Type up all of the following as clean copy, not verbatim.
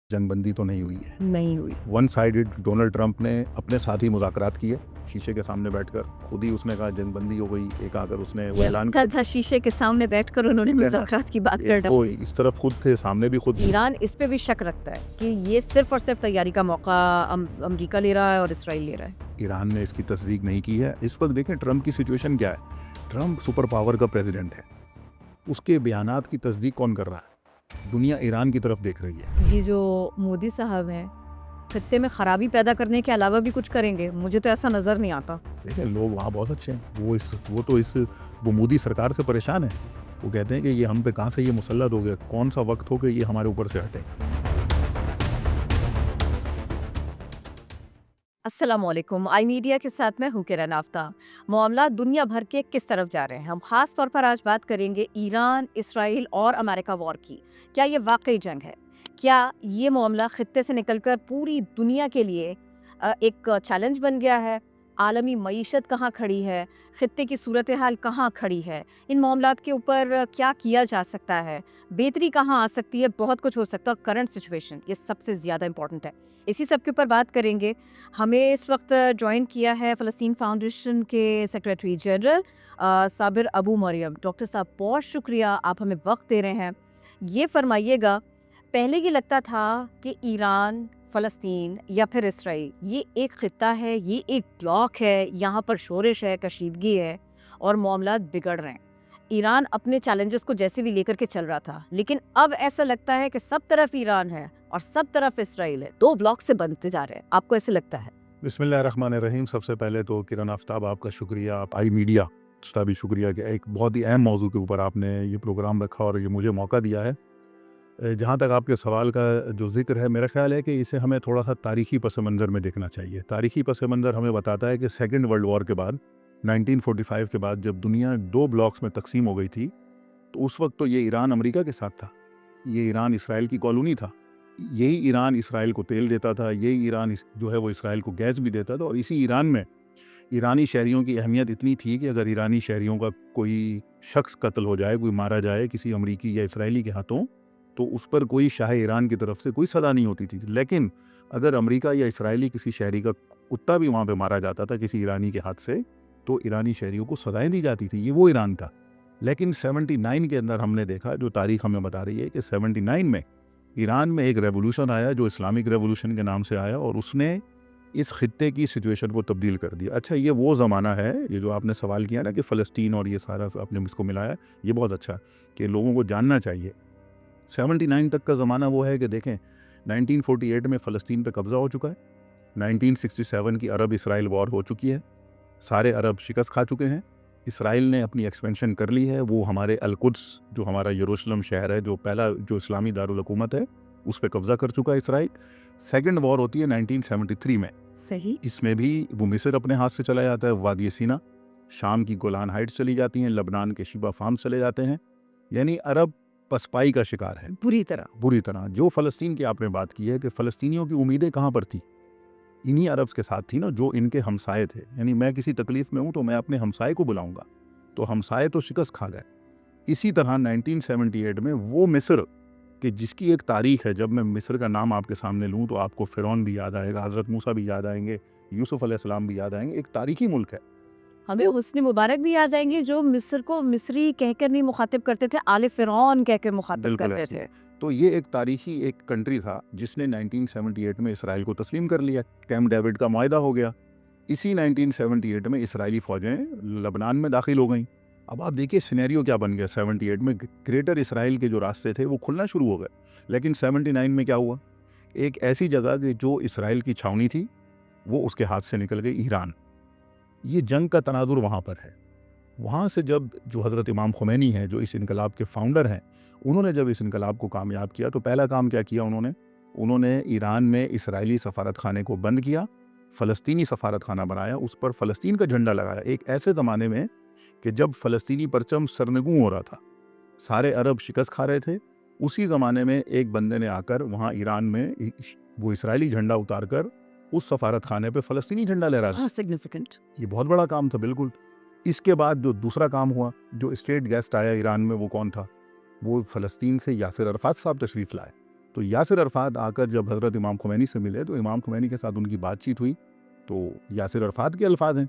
जंगबंदी तो नहीं हुई है। नहीं हुई। वन साइडेड डोनाल्ड ट्रंप ने अपने साथ ही मुज़ाकरात किए, शीशे के सामने बैठकर खुद ही उसने कहा जंगबंदी हो गई, एक आकर उसने वो ऐलान क्या था शीशे के सामने बैठकर उन्होंने मुज़ाकरात की बात कर वो इस तरफ खुद थे, सामने भी खुद। ईरान इस पे भी शक रखता है कि ये सिर्फ और सिर्फ तैयारी का मौका अमेरिका ले रहा है और इसराइल ले रहा है। ईरान ने इसकी तस्दीक नहीं की है। इस वक्त देखें ट्रंप की सिचुएशन क्या है। ट्रंप सुपर पावर का प्रेसिडेंट है, उसके बयानात की तस्दीक कौन कर रहा है? दुनिया ईरान की तरफ देख रही है। ये जो मोदी साहब हैं खत्ते में खराबी पैदा करने के अलावा भी कुछ करेंगे, मुझे तो ऐसा नजर नहीं आता। देखिए लोग वहाँ बहुत अच्छे हैं, वो मोदी सरकार से परेशान है। वो कहते हैं कि ये हम पे कहाँ से ये मुसल्लत हो गया, कौन सा वक्त हो कि ये हमारे ऊपर से हटे। अस्सलामुअलैकुम, आई मीडिया के साथ मैं हूँ किरण आफ्ताब। मामला दुनिया भर के किस तरफ जा रहे हैं, हम खास तौर पर आज बात करेंगे ईरान, इसराइल और अमेरिका वॉर की। क्या ये वाकई जंग है? क्या ये मामला खित्ते से निकलकर पूरी दुनिया के लिए एक चैलेंज बन गया है? आलमी मईशत कहाँ खड़ी है? खित्ते की सूरत हाल कहाँ खड़ी है? इन मामलात के ऊपर क्या किया जा सकता है? बेहतरी कहाँ आ सकती है? बहुत कुछ हो सकता है और करंट सिचुएशन ये सबसे ज़्यादा इंपॉर्टेंट है। इसी सब के ऊपर बात करेंगे। हमें इस वक्त जॉइन किया है फ़लस्तीन फाउंडेशन के secretary general Sabir Abu Mariam. Doctor साहब बहुत शुक्रिया, आप हमें वक्त दे रहे हैं। ये फरमाइएगा, पहले ये लगता था कि ईरान, फ़लस्तीन या फिर इसराइल ये एक ख़ित्ता है, ये एक ब्लॉक है, यहाँ पर शोरिश है, कशीदगी है और मामलात बिगड़ रहे हैं। ईरान अपने चैलेंजेस को जैसे भी लेकर के चल रहा था, लेकिन अब ऐसा लगता है कि सब तरफ ईरान है और सब तरफ इसराइल है, दो ब्लॉक से बनते जा रहे हैं। आपको ऐसे लगता है? बिस्मिल्लाहिर्रहमानिर्रहीम। सबसे पहले तो किरण आफ्ताब आपका शुक्रिया, आप आई मीडिया का भी शुक्रिया कि एक बहुत ही अहम मौजू के ऊपर आपने ये प्रोग्राम रखा और ये मुझे मौका दिया है। जहाँ तक आपके सवाल का जो ज़िक्र है, मेरा ख़्याल है कि इसे हमें थोड़ा सा तारीख़ी पस मंज़र में देखना चाहिए। तारीख़ी पस मंज़र हमें बताता है कि सेकंड वर्ल्ड वॉर के बाद 1945 के बाद जब दुनिया 2 ब्लॉक्स में तकसीम हो गई थी, तो उस वक्त तो ये ईरान अमेरिका के साथ था, ये ईरान इसराइल की कॉलोनी था। यही ईरान इसराइल को तेल देता था, यही ईरान जो है वो इसराइल को गैस भी देता था। और इसी ईरान में ईरानी शहरियों की अहमियत इतनी थी कि अगर ईरानी शहरियों का कोई शख्स कत्ल हो जाए, कोई मारा जाए किसी अमरीकी या इसराइली के हाथों, तो उस पर कोई शाह ईरान की तरफ से कोई सज़ा नहीं होती थी। लेकिन अगर अमेरिका या इसराइली किसी शहरी का कुत्ता भी वहाँ पे मारा जाता था किसी ईरानी के हाथ से, तो ईरानी शहरियों को सज़ाएँ दी जाती थी। ये वो ईरान था। लेकिन 79 के अंदर हमने देखा, जो तारीख़ हमें बता रही है कि 79 में ईरान में एक रेवोल्यूशन आया जो इस्लामिक रेवोल्यूशन के नाम से आया और उसने इस खित्ते की सिचुएशन को तब्दील कर दिया। अच्छा, ये वो ज़माना है, ये जो आपने सवाल किया ना कि फ़लस्तीन और ये सारा आपने इसको मिलाया, ये बहुत अच्छा कि लोगों को जानना चाहिए। 79 तक का ज़माना वो है कि देखें 1948 में फ़लस्तीन पे कब्ज़ा हो चुका है, 1967 की अरब इसराइल वॉर हो चुकी है, सारे अरब शिकस्त खा चुके हैं, इसराइल ने अपनी एक्सपेंशन कर ली है, वो हमारे अल-कुद्स जो हमारा यरूशलेम शहर है, जो पहला जो इस्लामी दारुल हुकूमत है, उस पे कब्ज़ा कर चुका है इसराइल। सेकंड वॉर होती है 1973 में। सही। इसमें भी वो मिस्र अपने हाथ से चला जाता है, वादी सीना, शाम की गोलान हाइट्स चली जाती हैं, लबनान के शिबा फार्म्स चले जाते हैं। यानी अरब पसपाई का शिकार है बुरी तरह। बुरी तरह। जो फ़लस्तीन की आपने बात की है कि फ़लस्तीनियों की उम्मीदें कहाँ पर थी, इन्हीं अरब्स के साथ थी ना, जो इनके हमसाए थे। यानी मैं किसी तकलीफ में हूँ तो मैं अपने हमसाए को बुलाऊंगा, तो हमसाए तो शिकस्त खा गए। इसी तरह 1978 में वो मिस्र कि जिसकी एक तारीख है, जब मैं मिस्र का नाम आपके सामने लूँ तो आपको फ़िरौन भी याद आएगा, हज़रत मूसा भी याद आएंगे, यूसुफ अलैहिस्सलाम भी याद आएंगे। एक तारीखी मुल्क है। हमें हुस्न मुबारक भी आ जाएंगे जो मिस्र को मिस्री कहकर नहीं मुखातिब करते थे, आले फ़िरौन कहकर मुखातिब बिल्कुल करते ऐसी थे। तो ये एक तारीखी एक कंट्री था जिसने 1978 में इसराइल को तस्लीम कर लिया। कैम्प डेविड का मुआहदा हो गया। इसी 1978 में इसराइली फ़ौजें लबनान में दाखिल हो गईं। अब आप देखिए सिनेरियो क्या बन गया। 78 में ग्रेटर इसराइल के जो रास्ते थे वो खुलना शुरू हो गए। लेकिन 79 में क्या हुआ, एक ऐसी जगह कि जो इसराइल की छावनी थी वो उसके हाथ से निकल गई, ईरान। ये जंग का तनाजुर वहाँ पर है। वहाँ से जब जो हज़रत इमाम ख़ुमैनी हैं, जो इस इनकलाब के फाउंडर हैं, उन्होंने जब इस इनकलाब को कामयाब किया तो पहला काम क्या किया उन्होंने ईरान में इसराइली सफारत खाने को बंद किया, फ़लस्तीनी सफारत खाना बनाया, उस पर फ़लस्तीन का झंडा लगाया। एक ऐसे ज़माने में कि जब फ़लस्तीनी परचम सरनगू हो रहा था, सारे अरब शिकस्त खा रहे थे, उसी ज़माने में एक बंदे ने आकर वहाँ ईरान में वो इसराइली झंडा उतार कर उस सफारत खाने पर फ़लस्तीनी झंडा लहरा दिया। सिग्निफिकेंट। ये बहुत बड़ा काम था। बिल्कुल। इसके बाद जो दूसरा काम हुआ, जो स्टेट गेस्ट आया ईरान में, वो कौन था? वो फ़लस्तीन से यासिर अरफ़ात साहब तशरीफ़ लाए। तो यासिर अरफात आकर जब हज़रत इमाम खुमैनी से मिले तो इमाम खुमैनी के साथ उनकी बातचीत हुई। तो यासिर अरफात के अल्फाज हैं,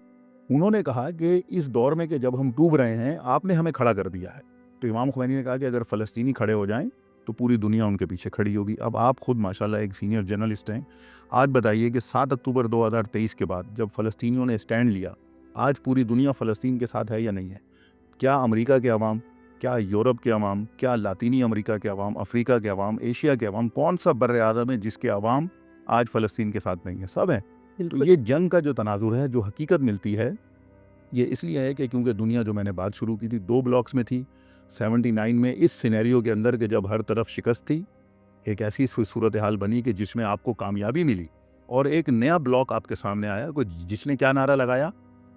उन्होंने कहा कि इस दौर में कि जब हम डूब रहे हैं आपने हमें खड़ा कर दिया है। तो इमाम खुमैनी ने कहा कि अगर फ़लस्तीनी खड़े हो जाएं तो पूरी दुनिया उनके पीछे खड़ी होगी। अब आप खुद माशाल्लाह एक सीनियर जर्नलिस्ट हैं, आज बताइए कि 7 अक्टूबर 2023 के बाद जब फ़लस्तीनियों ने स्टैंड लिया, आज पूरी दुनिया फ़लस्तीन के साथ है या नहीं है? क्या अमेरिका के अवाम, क्या यूरोप के अवाम, क्या लातीनी अमेरिका के अवाम, अफ्रीका के अवाम, एशिया के अवाम, कौन सा बर्र आज़म है जिसके अवाम आज फ़लस्तीन के साथ नहीं है? सब हैं। तो ये जंग का जो तनाजुर है, जो हकीकत मिलती है, ये इसलिए है कि क्योंकि दुनिया, जो मैंने बात शुरू की थी, 2 ब्लॉक्स में थी। 79 में इस सिनेरियो के अंदर कि जब हर तरफ शिकस्त थी, एक ऐसी सूरत हाल बनी कि जिसमें आपको कामयाबी मिली और एक नया ब्लॉक आपके सामने आया, कोई जिसने क्या नारा लगाया,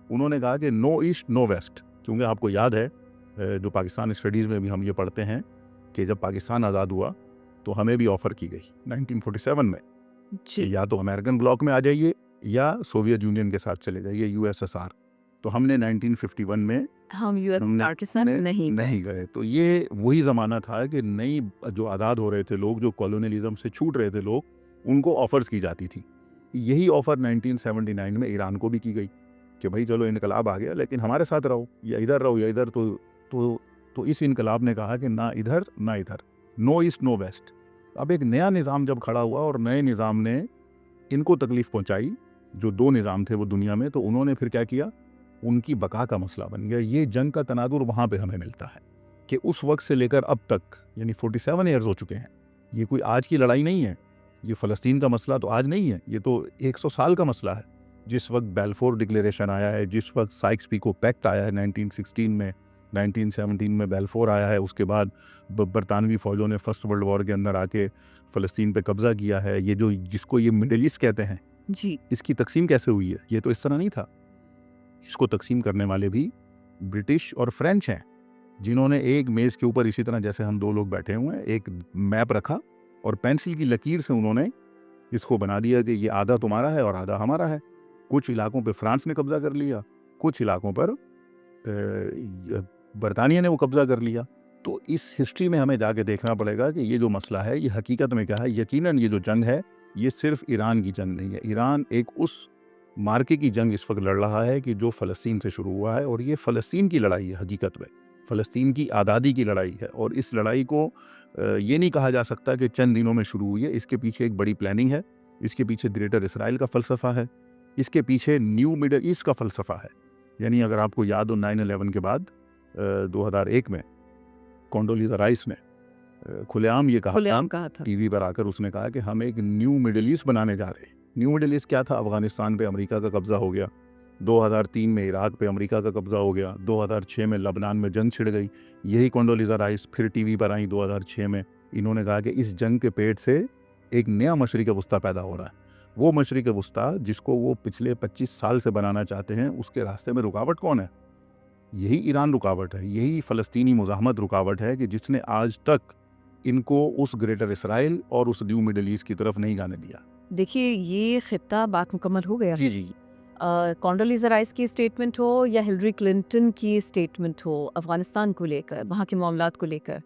उन्होंने कहा कि नो ईस्ट नो वेस्ट। क्योंकि आपको याद है, जो पाकिस्तान स्टडीज़ में भी हम ये पढ़ते हैं कि जब पाकिस्तान आज़ाद हुआ तो हमें भी ऑफ़र की गई 1947 में कि या तो अमेरिकन ब्लॉक में आ जाइए या सोवियत यूनियन के साथ चले जाइए, यूएसएसआर। तो हमने 1951 में हम यूएसएसआर के साथ नहीं गए। तो ये वही ज़माना था कि नई जो आज़ाद हो रहे थे लोग, जो कॉलोनियलिज्म से छूट रहे थे लोग, उनको ऑफ़र्स की जाती थी। यही ऑफ़र 1979 में ईरान को भी की गई कि भाई चलो इनकलाब आ गया लेकिन हमारे साथ रहो, या इधर रहो या इधर। तो इस इनकलाब ने कहा कि ना इधर ना इधर, नो ईस्ट नो वेस्ट। अब एक नया निज़ाम जब खड़ा हुआ और नए निज़ाम ने इनको तकलीफ़ पहुँचाई, जो 2 निज़ाम थे वो दुनिया में, तो उन्होंने फिर क्या किया, उनकी बका का मसला बन गया। ये जंग का तनाजुर वहाँ पे हमें मिलता है कि उस वक्त से लेकर अब तक, यानी 47 ईयर्स हो चुके हैं। ये कोई आज की लड़ाई नहीं है, ये फ़लस्तीन का मसला तो आज नहीं है, ये तो 100 साल का मसला है। जिस वक्त बेल्फोर डिक्लेरेशन आया है, जिस वक्त साइक्स-पीको पैक्ट आया है 1916 में, 1917 में बेल्फोर आया है, उसके बाद बरतानवी फ़ौजों ने फर्स्ट वर्ल्ड वॉर के अंदर आके फ़लस्तीन पे कब्ज़ा किया है। ये जो जिसको ये मिडल ईस्ट कहते हैं जी, इसकी तकसीम कैसे हुई है? ये तो इस तरह नहीं था। इसको तकसीम करने वाले भी ब्रिटिश और फ्रेंच हैं, जिन्होंने एक मेज़ के ऊपर, इसी तरह जैसे हम 2 लोग बैठे हुए हैं, एक मैप रखा और पेंसिल की लकीर से उन्होंने इसको बना दिया कि ये आधा तुम्हारा है और आधा हमारा है। कुछ इलाकों पे फ्रांस ने कब्ज़ा कर लिया, कुछ इलाकों पर बरतानिया ने वो कब्ज़ा कर लिया। तो इस हिस्ट्री में हमें जाके देखना पड़ेगा कि ये जो मसला है ये हकीकत में क्या है। यकीनन ये जो जंग है ये सिर्फ ईरान की जंग नहीं है। ईरान एक उस मार्के की जंग इस वक्त लड़ रहा है कि जो फ़लस्तीन से शुरू हुआ है, और ये फ़लस्तीन की लड़ाई है हकीकत में, फ़लस्तीन की आज़ादी की लड़ाई है। और इस लड़ाई को ये नहीं कहा जा सकता कि चंद दिनों में शुरू हुई है। इसके पीछे एक बड़ी प्लानिंग है, इसके पीछे ग्रेटर इसराइल का फ़लसफ़ा है, इसके पीछे न्यू मिडल ईस्ट का फ़लसफ़ा है। यानी अगर आपको याद हो 9/11 के बाद 2001 में कोंडोलीज़ा राइस ने खुलेआम ये कहा था टीवी पर आकर, उसने कहा कि हम एक न्यू मिडल ईस्ट बनाने जा रहे हैं। न्यू मिडल ईस्ट क्या था? अफ़गानिस्तान पे अमेरिका का कब्ज़ा हो गया, 2003 में इराक पे अमेरिका का कब्ज़ा हो गया, 2006 में लबनान में जंग छिड़ गई। यही कोंडोलीज़ा राइस फिर टीवी पर आई 2006 में। इन्होंने कहा कि इस जंग के पेट से एक नया मशरिक़ वस्ता पैदा हो रहा है। वो मशरिक़ वस्ता जिसको वो पिछले 25 साल से बनाना चाहते हैं, उसके रास्ते में रुकावट कौन है? यही ईरान रुकावट है, यही फ़लस्तीनी मुज़ाहमत रुकावट है कि जिसने आज तक इनको उस ग्रेटर इसराइल और उस न्यू मिडल ईस्ट की तरफ नहीं जाने दिया। देखिए ये खित्ता बात मुकम्मल हो गया। जी। कोंडोलीज़ा राइस की स्टेटमेंट हो या हिलरी क्लिंटन की स्टेटमेंट हो अफ़गानिस्तान को लेकर, वहाँ के मामलात को लेकर,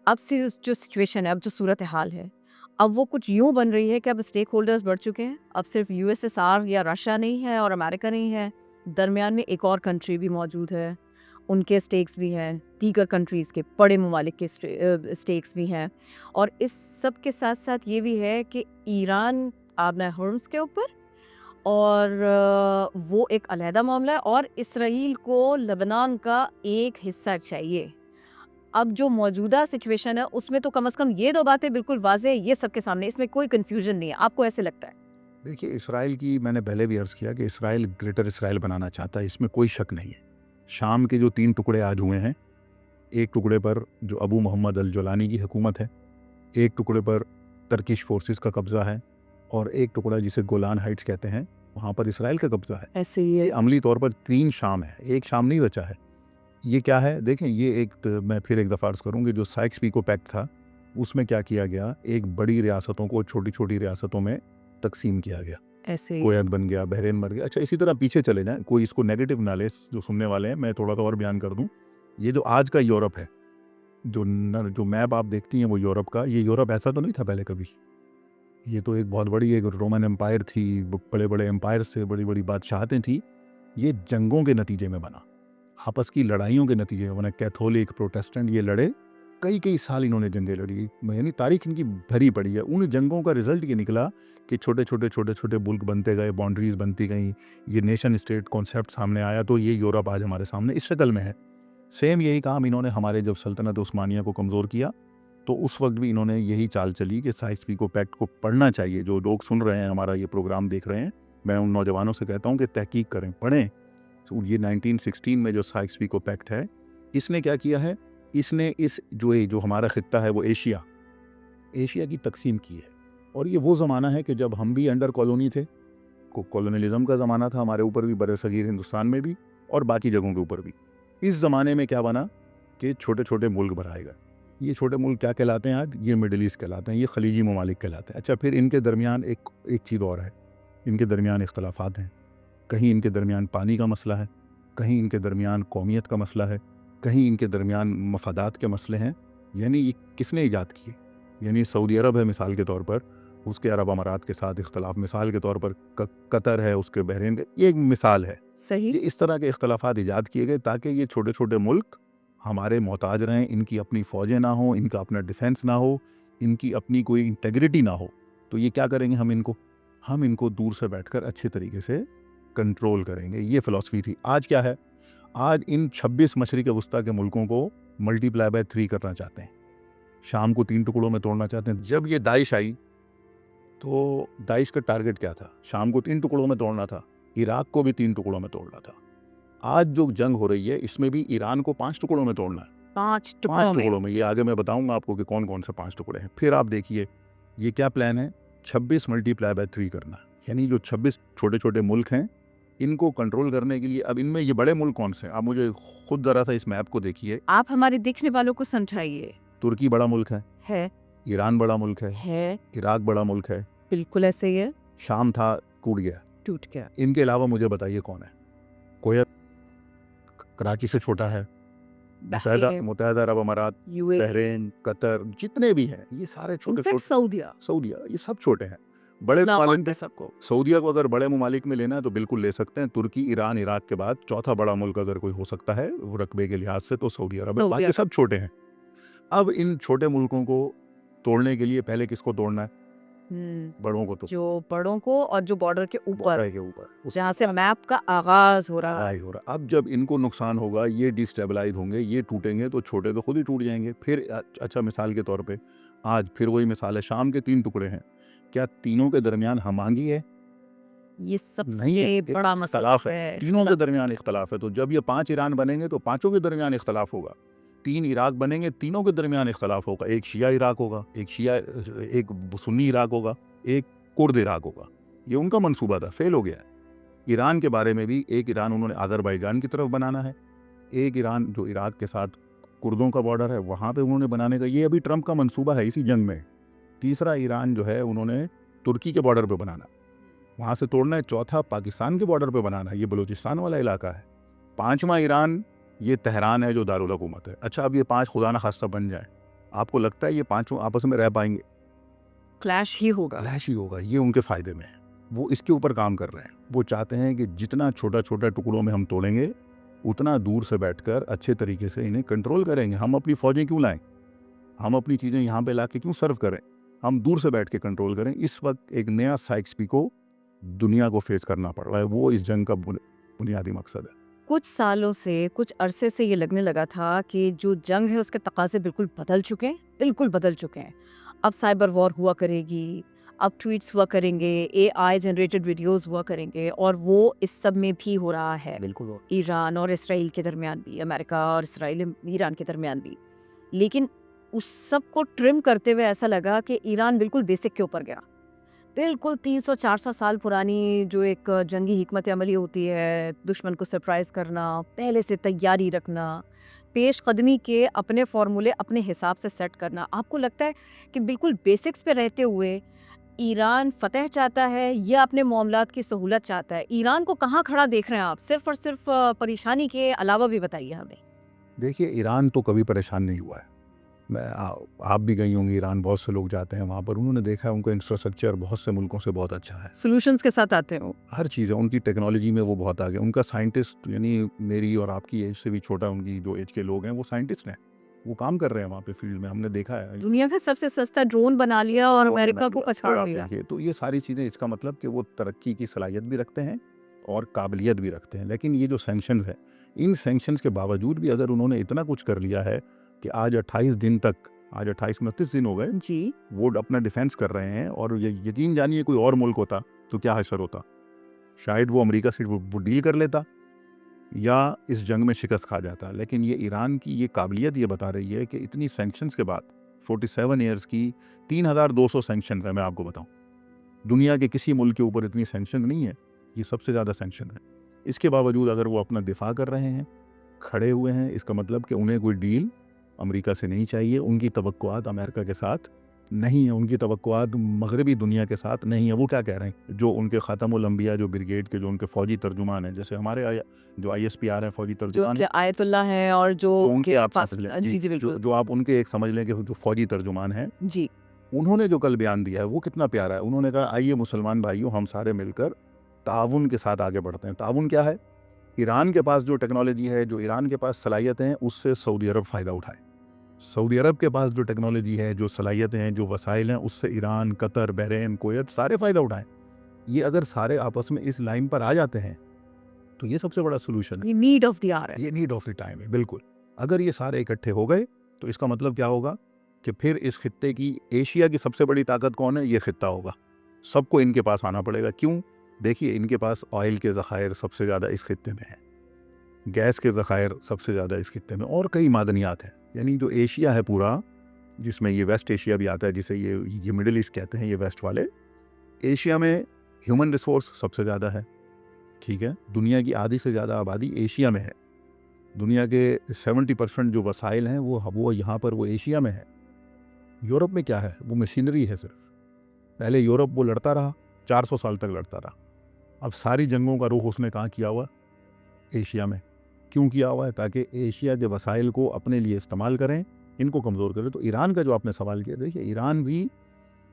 अब से जो सिचुएशन है, अब जो सूरत हाल है, अब वो कुछ यूँ बन रही है कि अब स्टेक होल्डर्स बढ़ चुके हैं। अब सिर्फ यूएसएसआर या रशिया नहीं है और अमेरिका नहीं है, दरमियान में एक और कंट्री भी मौजूद है, उनके स्टेक्स भी हैं, दीगर कंट्रीज़ के बड़े ममालिक के स्टेक्स भी हैं। और इस सब के साथ साथ ये भी है कि ईरान आबना हर्म्स के ऊपर, और वो एक अलहदा मामला है, और इसराइल को लेबनान का एक हिस्सा चाहिए। अब जो मौजूदा सिचुएशन है उसमें तो कम से कम ये 2 बातें बिल्कुल वाज़ेह है, ये सबके सामने, इसमें कोई कन्फ्यूजन नहीं है। आपको ऐसे लगता है? देखिए, इसराइल की मैंने पहले भी अर्ज़ किया कि इसराइल ग्रेटर इसराइल बनाना चाहता है, इसमें कोई शक नहीं है। शाम के जो 3 टुकड़े आज हुए हैं, एक टुकड़े पर जो अबू मोहम्मद अल जोलानी की हुकूमत है, एक टुकड़े पर टर्किश फोर्सेस का कब्ज़ा है, और एक टुकड़ा जिसे गोलान हाइट्स कहते हैं, वहाँ पर इसराइल का कब्ज़ा है। ऐसे ही है। अमली तौर पर 3 शाम है, एक शाम नहीं बचा है। ये क्या है? देखें, ये एक मैं फिर एक दफ़ा अर्ज़ करूँ कि जो साइक्स-पीको पैक्ट था, उसमें क्या किया गया, एक बड़ी रियासतों को छोटी-छोटी रियासतों में तकसीम किया गया। ऐसे ही। कुवैत बन गया, बहरीन बन गया। अच्छा, इसी तरह पीछे चले जाएँ, कोई इसको नेगेटिव ना ले जो सुनने वाले हैं, मैं थोड़ा सा और बयान कर दूँ। ये जो आज का यूरोप है, जो मैप आप देखती हैं वो यूरोप का, ये यूरोप ऐसा तो नहीं था पहले कभी। ये तो एक बहुत बड़ी एक रोमन एम्पायर थी, बड़े बड़े एम्पायर से बड़ी बड़ी बादशाहतें थी। ये जंगों के नतीजे में बना, आपस की लड़ाइयों के नतीजे में बना। कैथोलिक प्रोटेस्टेंट ये लड़े, कई कई साल इन्होंने जंगें लड़ी, यानी तारीख इनकी भरी पड़ी है। उन जंगों का रिजल्ट ये निकला कि छोटे छोटे मुल्क बनते गए, बाउंड्रीज बनती गई, ये नेशन स्टेट कॉन्सेप्ट सामने आया। तो ये यूरोप आज हमारे सामने इस शक्ल में है। सेम यही काम इन्होंने हमारे जब सल्तनत उस्मानिया को कमज़ोर किया तो उस वक्त भी इन्होंने यही चाल चली कि साइक्स-पीको पैक्ट को पढ़ना चाहिए। जो लोग सुन रहे हैं, हमारा ये प्रोग्राम देख रहे हैं, मैं उन नौजवानों से कहता हूँ कि तहकीक करें, पढ़ें। तो ये 1916 में जो साइक्स-पीको पैक्ट है, इसने क्या किया है, इसने जो हमारा खित्ता है वो एशिया की तकसीम की है। और ये वो ज़माना है कि जब हम भी अंडर कॉलोनी थे, कॉलोनियलिज्म का ज़माना था हमारे ऊपर भी, बरसगीर हिंदुस्तान में भी और बाकी जगहों के ऊपर भी। इस ज़माने में क्या बना कि छोटे छोटे मुल्क बनाए गए। ये छोटे मुल्क क्या कहलाते हैं आज? ये मिडिल ईस्ट कहलाते हैं, ये खलीजी ममालिक कहलाते हैं। अच्छा, फिर इनके दरमियान एक चीज़ और है, इनके दरमियान इख्तलाफात हैं। कहीं इनके दरमियान पानी का मसला है, कहीं इनके दरमियान कौमियत का मसला है, कहीं इनके दरमियान मफादात के मसले हैं। यानी ये किसने ईजाद किए? यानी सऊदी अरब है मिसाल के तौर पर, उसके अरब अमारात के साथ इख्तलाफ, मिसाल के तौर पर कतर है, उसके बहरीन के, ये एक मिसाल है। सही। ये इस तरह के इख्तलाफात ईजाद किए गए ताकि ये छोटे छोटे मुल्क हमारे मोहताज रहें, इनकी अपनी फ़ौजें ना हो, इनका अपना डिफेंस ना हो, इनकी अपनी कोई इंटेग्रिटी ना हो। तो ये क्या करेंगे हम इनको दूर से बैठकर अच्छे तरीके से कंट्रोल करेंगे। ये फ़िलॉसफी थी। आज क्या है? आज इन 26 मशरिक़ वस्ता के मुल्कों को मल्टीप्लाई बाय 3 करना चाहते हैं, शाम को 3 टुकड़ों में तोड़ना चाहते हैं। जब ये दाइश आई तो दाइश का टारगेट क्या था? शाम को 3 टुकड़ों में तोड़ना था, इराक को भी 3 टुकड़ों में तोड़ना था। आज जो जंग हो रही है इसमें भी ईरान को 5 टुकड़ों में तोड़ना है। 5 5 टुकड़ों में। ये आगे मैं बताऊंगा आपको कि कौन कौन से 5 टुकड़े हैं। फिर आप देखिए ये क्या प्लान है, 26 मल्टीप्लाई बाय 3 करना। यानी जो 26 छोटे छोटे मुल्क हैं इनको कंट्रोल करने के लिए, अब इनमें ये बड़े मुल्क कौन से हैं? आप मुझे खुद जरा सा इस मैप को देखिए। आप हमारे देखने वालों को समझाइए। तुर्की बड़ा मुल्क है, ईरान बड़ा मुल्क है, इराक बड़ा मुल्क है, बिल्कुल ऐसे ही है। शाम था, टूट गया, टूट गया। इनके अलावा मुझे बताइए कौन है? कुवैत कराची से छोटा है, मुत्तहदा अरब अमारात, यूएई, बहरीन, कतर, जितने भी हैं ये सारे छोटे इनफैक्ट छोटे, सऊदिया, ये सब छोटे हैं। बड़े ममालिक सबको, सऊदिया को अगर बड़े ममालिक में लेना है तो बिल्कुल ले सकते हैं। तुर्की, ईरान, इराक के बाद चौथा बड़ा मुल्क अगर कोई हो सकता है वो रकबे के लिहाज से तो सऊदी अरब है, बाकी सब छोटे हैं। अब इन छोटे मुल्कों को तोड़ने के लिए पहले किसको तोड़ना है? बड़ों को। तो जो बड़ों को और जो बॉर्डर के ऊपर जहाँ से उसके मैप का आगाज हो रहा है। अब जब इनको नुकसान होगा, ये डिस्टेबलाइज होंगे, ये टूटेंगे तो छोटे तो खुद ही टूट जाएंगे। फिर अच्छा, मिसाल के तौर पे आज फिर वही मिसाल है, शाम के 3 टुकड़े हैं, क्या तीनों के दरमियान हमआंगी है? ये सबसे बड़ा मसला है। तीनों के दरमियान इख्तलाफ है। तो जब ये 5 ईरान बनेंगे तो पांचों के दरमियान इख्तलाफ होगा। 3 इराक बनेंगे, तीनों के दरमियान इख्तलाफ होगा। एक शिया इराक होगा, एक सुन्नी इराक होगा, एक कुर्द इराक होगा। ये उनका मंसूबा था, फेल हो गया है। ईरान के बारे में भी एक ईरान उन्होंने अज़रबैजान की तरफ बनाना है, एक ईरान जो इराक के साथ कुर्दों का बॉर्डर है वहाँ पे उन्होंने बनाने का, ये अभी ट्रंप का मंसूबा है इसी जंग में। तीसरा ईरान जो है उन्होंने तुर्की के बॉर्डर पे बनाना, वहाँ से तोड़ना है। चौथा पाकिस्तान के बॉर्डर पे बनाना है, ये बलूचिस्तान वाला इलाका है। पाँचवा ईरान, ये तेहरान है जो दारुल हुकूमत है। अच्छा, अब ये 5 खुदा न खास्ता बन जाए, आपको लगता है ये पाँचों आपस में रह पाएंगे? क्लैश ही होगा। ये उनके फ़ायदे में है, वो इसके ऊपर काम कर रहे हैं। वो चाहते हैं कि जितना छोटा छोटा टुकड़ों में हम तोड़ेंगे उतना दूर से बैठकर अच्छे तरीके से इन्हें कंट्रोल करेंगे। हम अपनी फ़ौजें क्यों लाएं? हम अपनी चीज़ें यहाँ पे ला के क्यों सर्व करें? हम दूर से बैठ के कंट्रोल करें। इस वक्त एक नया साइक्स-पीको दुनिया को फेस करना पड़ रहा है, वो इस जंग का बुनियादी मकसद है। कुछ सालों से, कुछ अरसे से ये लगने लगा था कि जो जंग है उसके तकाजे बिल्कुल बदल चुके हैं। अब साइबर वॉर हुआ करेगी, अब ट्वीट्स हुआ करेंगे, AI जनरेटेड वीडियोस हुआ करेंगे, और वो इस सब में भी हो रहा है। बिल्कुल। ईरान और इसराइल के दरमियान भी, अमेरिका और इसराइल ईरान के दरमियान भी। लेकिन उस सब को ट्रिम करते हुए ऐसा लगा कि ईरान बिल्कुल बेसिक के ऊपर गया। बिल्कुल 300-400 साल पुरानी जो एक जंगी हिकमत अमली होती है, दुश्मन को सरप्राइज करना, पहले से तैयारी रखना, पेशकदमी के अपने फॉर्मूले अपने हिसाब से सेट करना। आपको लगता है कि बिल्कुल बेसिक्स पे रहते हुए ईरान फतह चाहता है या अपने मामलात की सहूलत चाहता है? ईरान को कहाँ खड़ा देख रहे हैं आप? सिर्फ और सिर्फ परेशानी के अलावा भी बताइए हमें। देखिए, ईरान तो कभी परेशान नहीं हुआ है। आप भी गई होंगी ईरान, बहुत से लोग जाते हैं वहाँ पर, उन्होंने देखा है उनका इंफ्रास्ट्रक्चर बहुत से मुल्कों से बहुत अच्छा है, सॉल्यूशंस के साथ आते हो। हर चीज़ है उनकी, टेक्नोलॉजी में वो बहुत आगे, उनका साइंटिस्ट यानी मेरी और आपकी एज से भी छोटा, उनकी जो एज के लोग हैं वो साइंटिस्ट हैं, वो काम कर रहे हैं वहाँ पे फील्ड में, हमने देखा है। दुनिया का सबसे सस्ता ड्रोन बना लिया और अमेरिका को पछाड़ आप दिया। देखिए, तो ये सारी चीज़ें, इसका मतलब कि वो तरक्की की सलाहियत भी रखते हैं और काबिलियत भी रखते हैं। लेकिन ये जो सैंक्शंस है, इन सैंक्शंस के बावजूद भी अगर उन्होंने इतना कुछ कर लिया है कि आज 28 दिन तक, आज 28-29 दिन हो गए, जी। वो अपना डिफेंस कर रहे हैं, और ये यकीन जानिए कोई और मुल्क होता तो क्या असर होता, शायद वो अमेरिका से वो डील कर लेता या इस जंग में शिकस्त खा जाता। लेकिन ये ईरान की ये काबिलियत ये बता रही है कि इतनी सैंक्शंस के बाद 47 ईयर्स की 3200 सैंक्शन है, मैं आपको बताऊं, दुनिया के किसी मुल्क के ऊपर इतनी सैंक्शन नहीं है, ये सबसे ज़्यादा सैंक्शन है। इसके बावजूद अगर वो अपना दिफा कर रहे हैं, खड़े हुए हैं, इसका मतलब कि उन्हें कोई डील अमेरिका से नहीं चाहिए, उनकी तवक्कुआत अमेरिका के साथ नहीं है, उनकी तवक्कुआत मगरबी दुनिया के साथ नहीं है। वो क्या कह रहे हैं, जो उनके ख़ातमुल अंबिया, जो ब्रिगेड के जो उनके फ़ौजी तर्जुमान हैं, जैसे हमारे जो ISPR हैं फ़ौजी जो तर्जुमान, आयतुल्ला है और जो तो उनके आप पास, समझ लें, जी जी बिल्कुल जो आप उनके एक समझ लें कि जो फ़ौजी तर्जुमान हैं, जी। उन्होंने जो कल बयान दिया है वो कितना प्यारा है। उन्होंने कहा, आइए मुसलमान भाइयों, हम सारे मिलकर ताउन के साथ आगे बढ़ते हैं। ताउन क्या है, ईरान के पास जो टेक्नोलॉजी है, जो ईरान के पास सलाहियतें हैं, उससे सऊदी अरब फ़ायदा उठाए। सऊदी अरब के पास जो टेक्नोलॉजी है, जो सलाहियतें हैं, जो वसाइल हैं, उससे ईरान, कतर, बहरीन, कुवैत सारे फ़ायदा उठाएं। ये अगर सारे आपस में इस लाइन पर आ जाते हैं तो ये सबसे बड़ा सोल्यूशन है, ये नीड ऑफ द आवर है। ये नीड ऑफ द टाइम है। बिल्कुल, अगर ये सारे इकट्ठे हो गए तो इसका मतलब क्या होगा कि फिर इस खित्ते की, एशिया की सबसे बड़ी ताकत कौन है, ये खित्ता होगा, सबको इनके पास आना पड़ेगा। क्यों? देखिए, इनके पास ऑयल के ज़खायर सबसे ज़्यादा इस खित्ते में हैं, गैस के ज़खायर सबसे ज़्यादा इस खित्ते में, और कई मादनियात हैं। यानी जो एशिया है पूरा, जिसमें ये वेस्ट एशिया भी आता है, जिसे ये मिडिल ईस्ट कहते हैं, ये वेस्ट वाले एशिया में ह्यूमन रिसोर्स सबसे ज़्यादा है, ठीक है, दुनिया की आधी से ज़्यादा आबादी एशिया में है, दुनिया के 70% जो वसाइल हैं वो यहाँ पर, वो एशिया में है। यूरोप में क्या है, वो मशीनरी है सिर्फ। पहले यूरोप वो लड़ता रहा, 400 साल तक लड़ता रहा, अब सारी जंगों का रुख उसने कहाँ किया हुआ, एशिया में। क्यों किया हुआ है? ताकि एशिया के वसाइल को अपने लिए इस्तेमाल करें, इनको कमज़ोर करें। तो ईरान का जो आपने सवाल किया, देखिए ईरान भी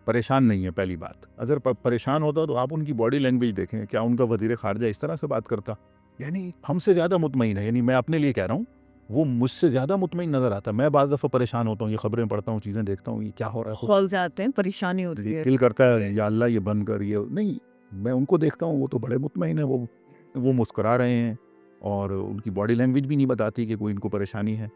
परेशान नहीं है। पहली बात, अगर परेशान होता तो आप उनकी बॉडी लैंग्वेज देखें, क्या उनका वज़ीर ख़ारजा इस तरह से बात करता? यानी हमसे ज़्यादा मुतमईन है, यानी मैं अपने लिए कह रहा हूँ, वो मुझसे ज़्यादा मुतमईन नज़र आता है। मैं बाज़ दफ़ा परेशान होता हूँ, ये खबरें पढ़ता हूँ, चीज़ें देखता हूँ, ये क्या हो रहा है, खौल जाते हैं, परेशानी होती है। दिल करता है या अल्लाह ये बंद कर, ये नहीं। मैं उनको देखता हूँ, वो तो बड़े मुतमईन है, वो मुस्कुरा रहे हैं, और उनकी बॉडी लैंग्वेज भी नहीं बताती कि कोई इनको परेशानी है।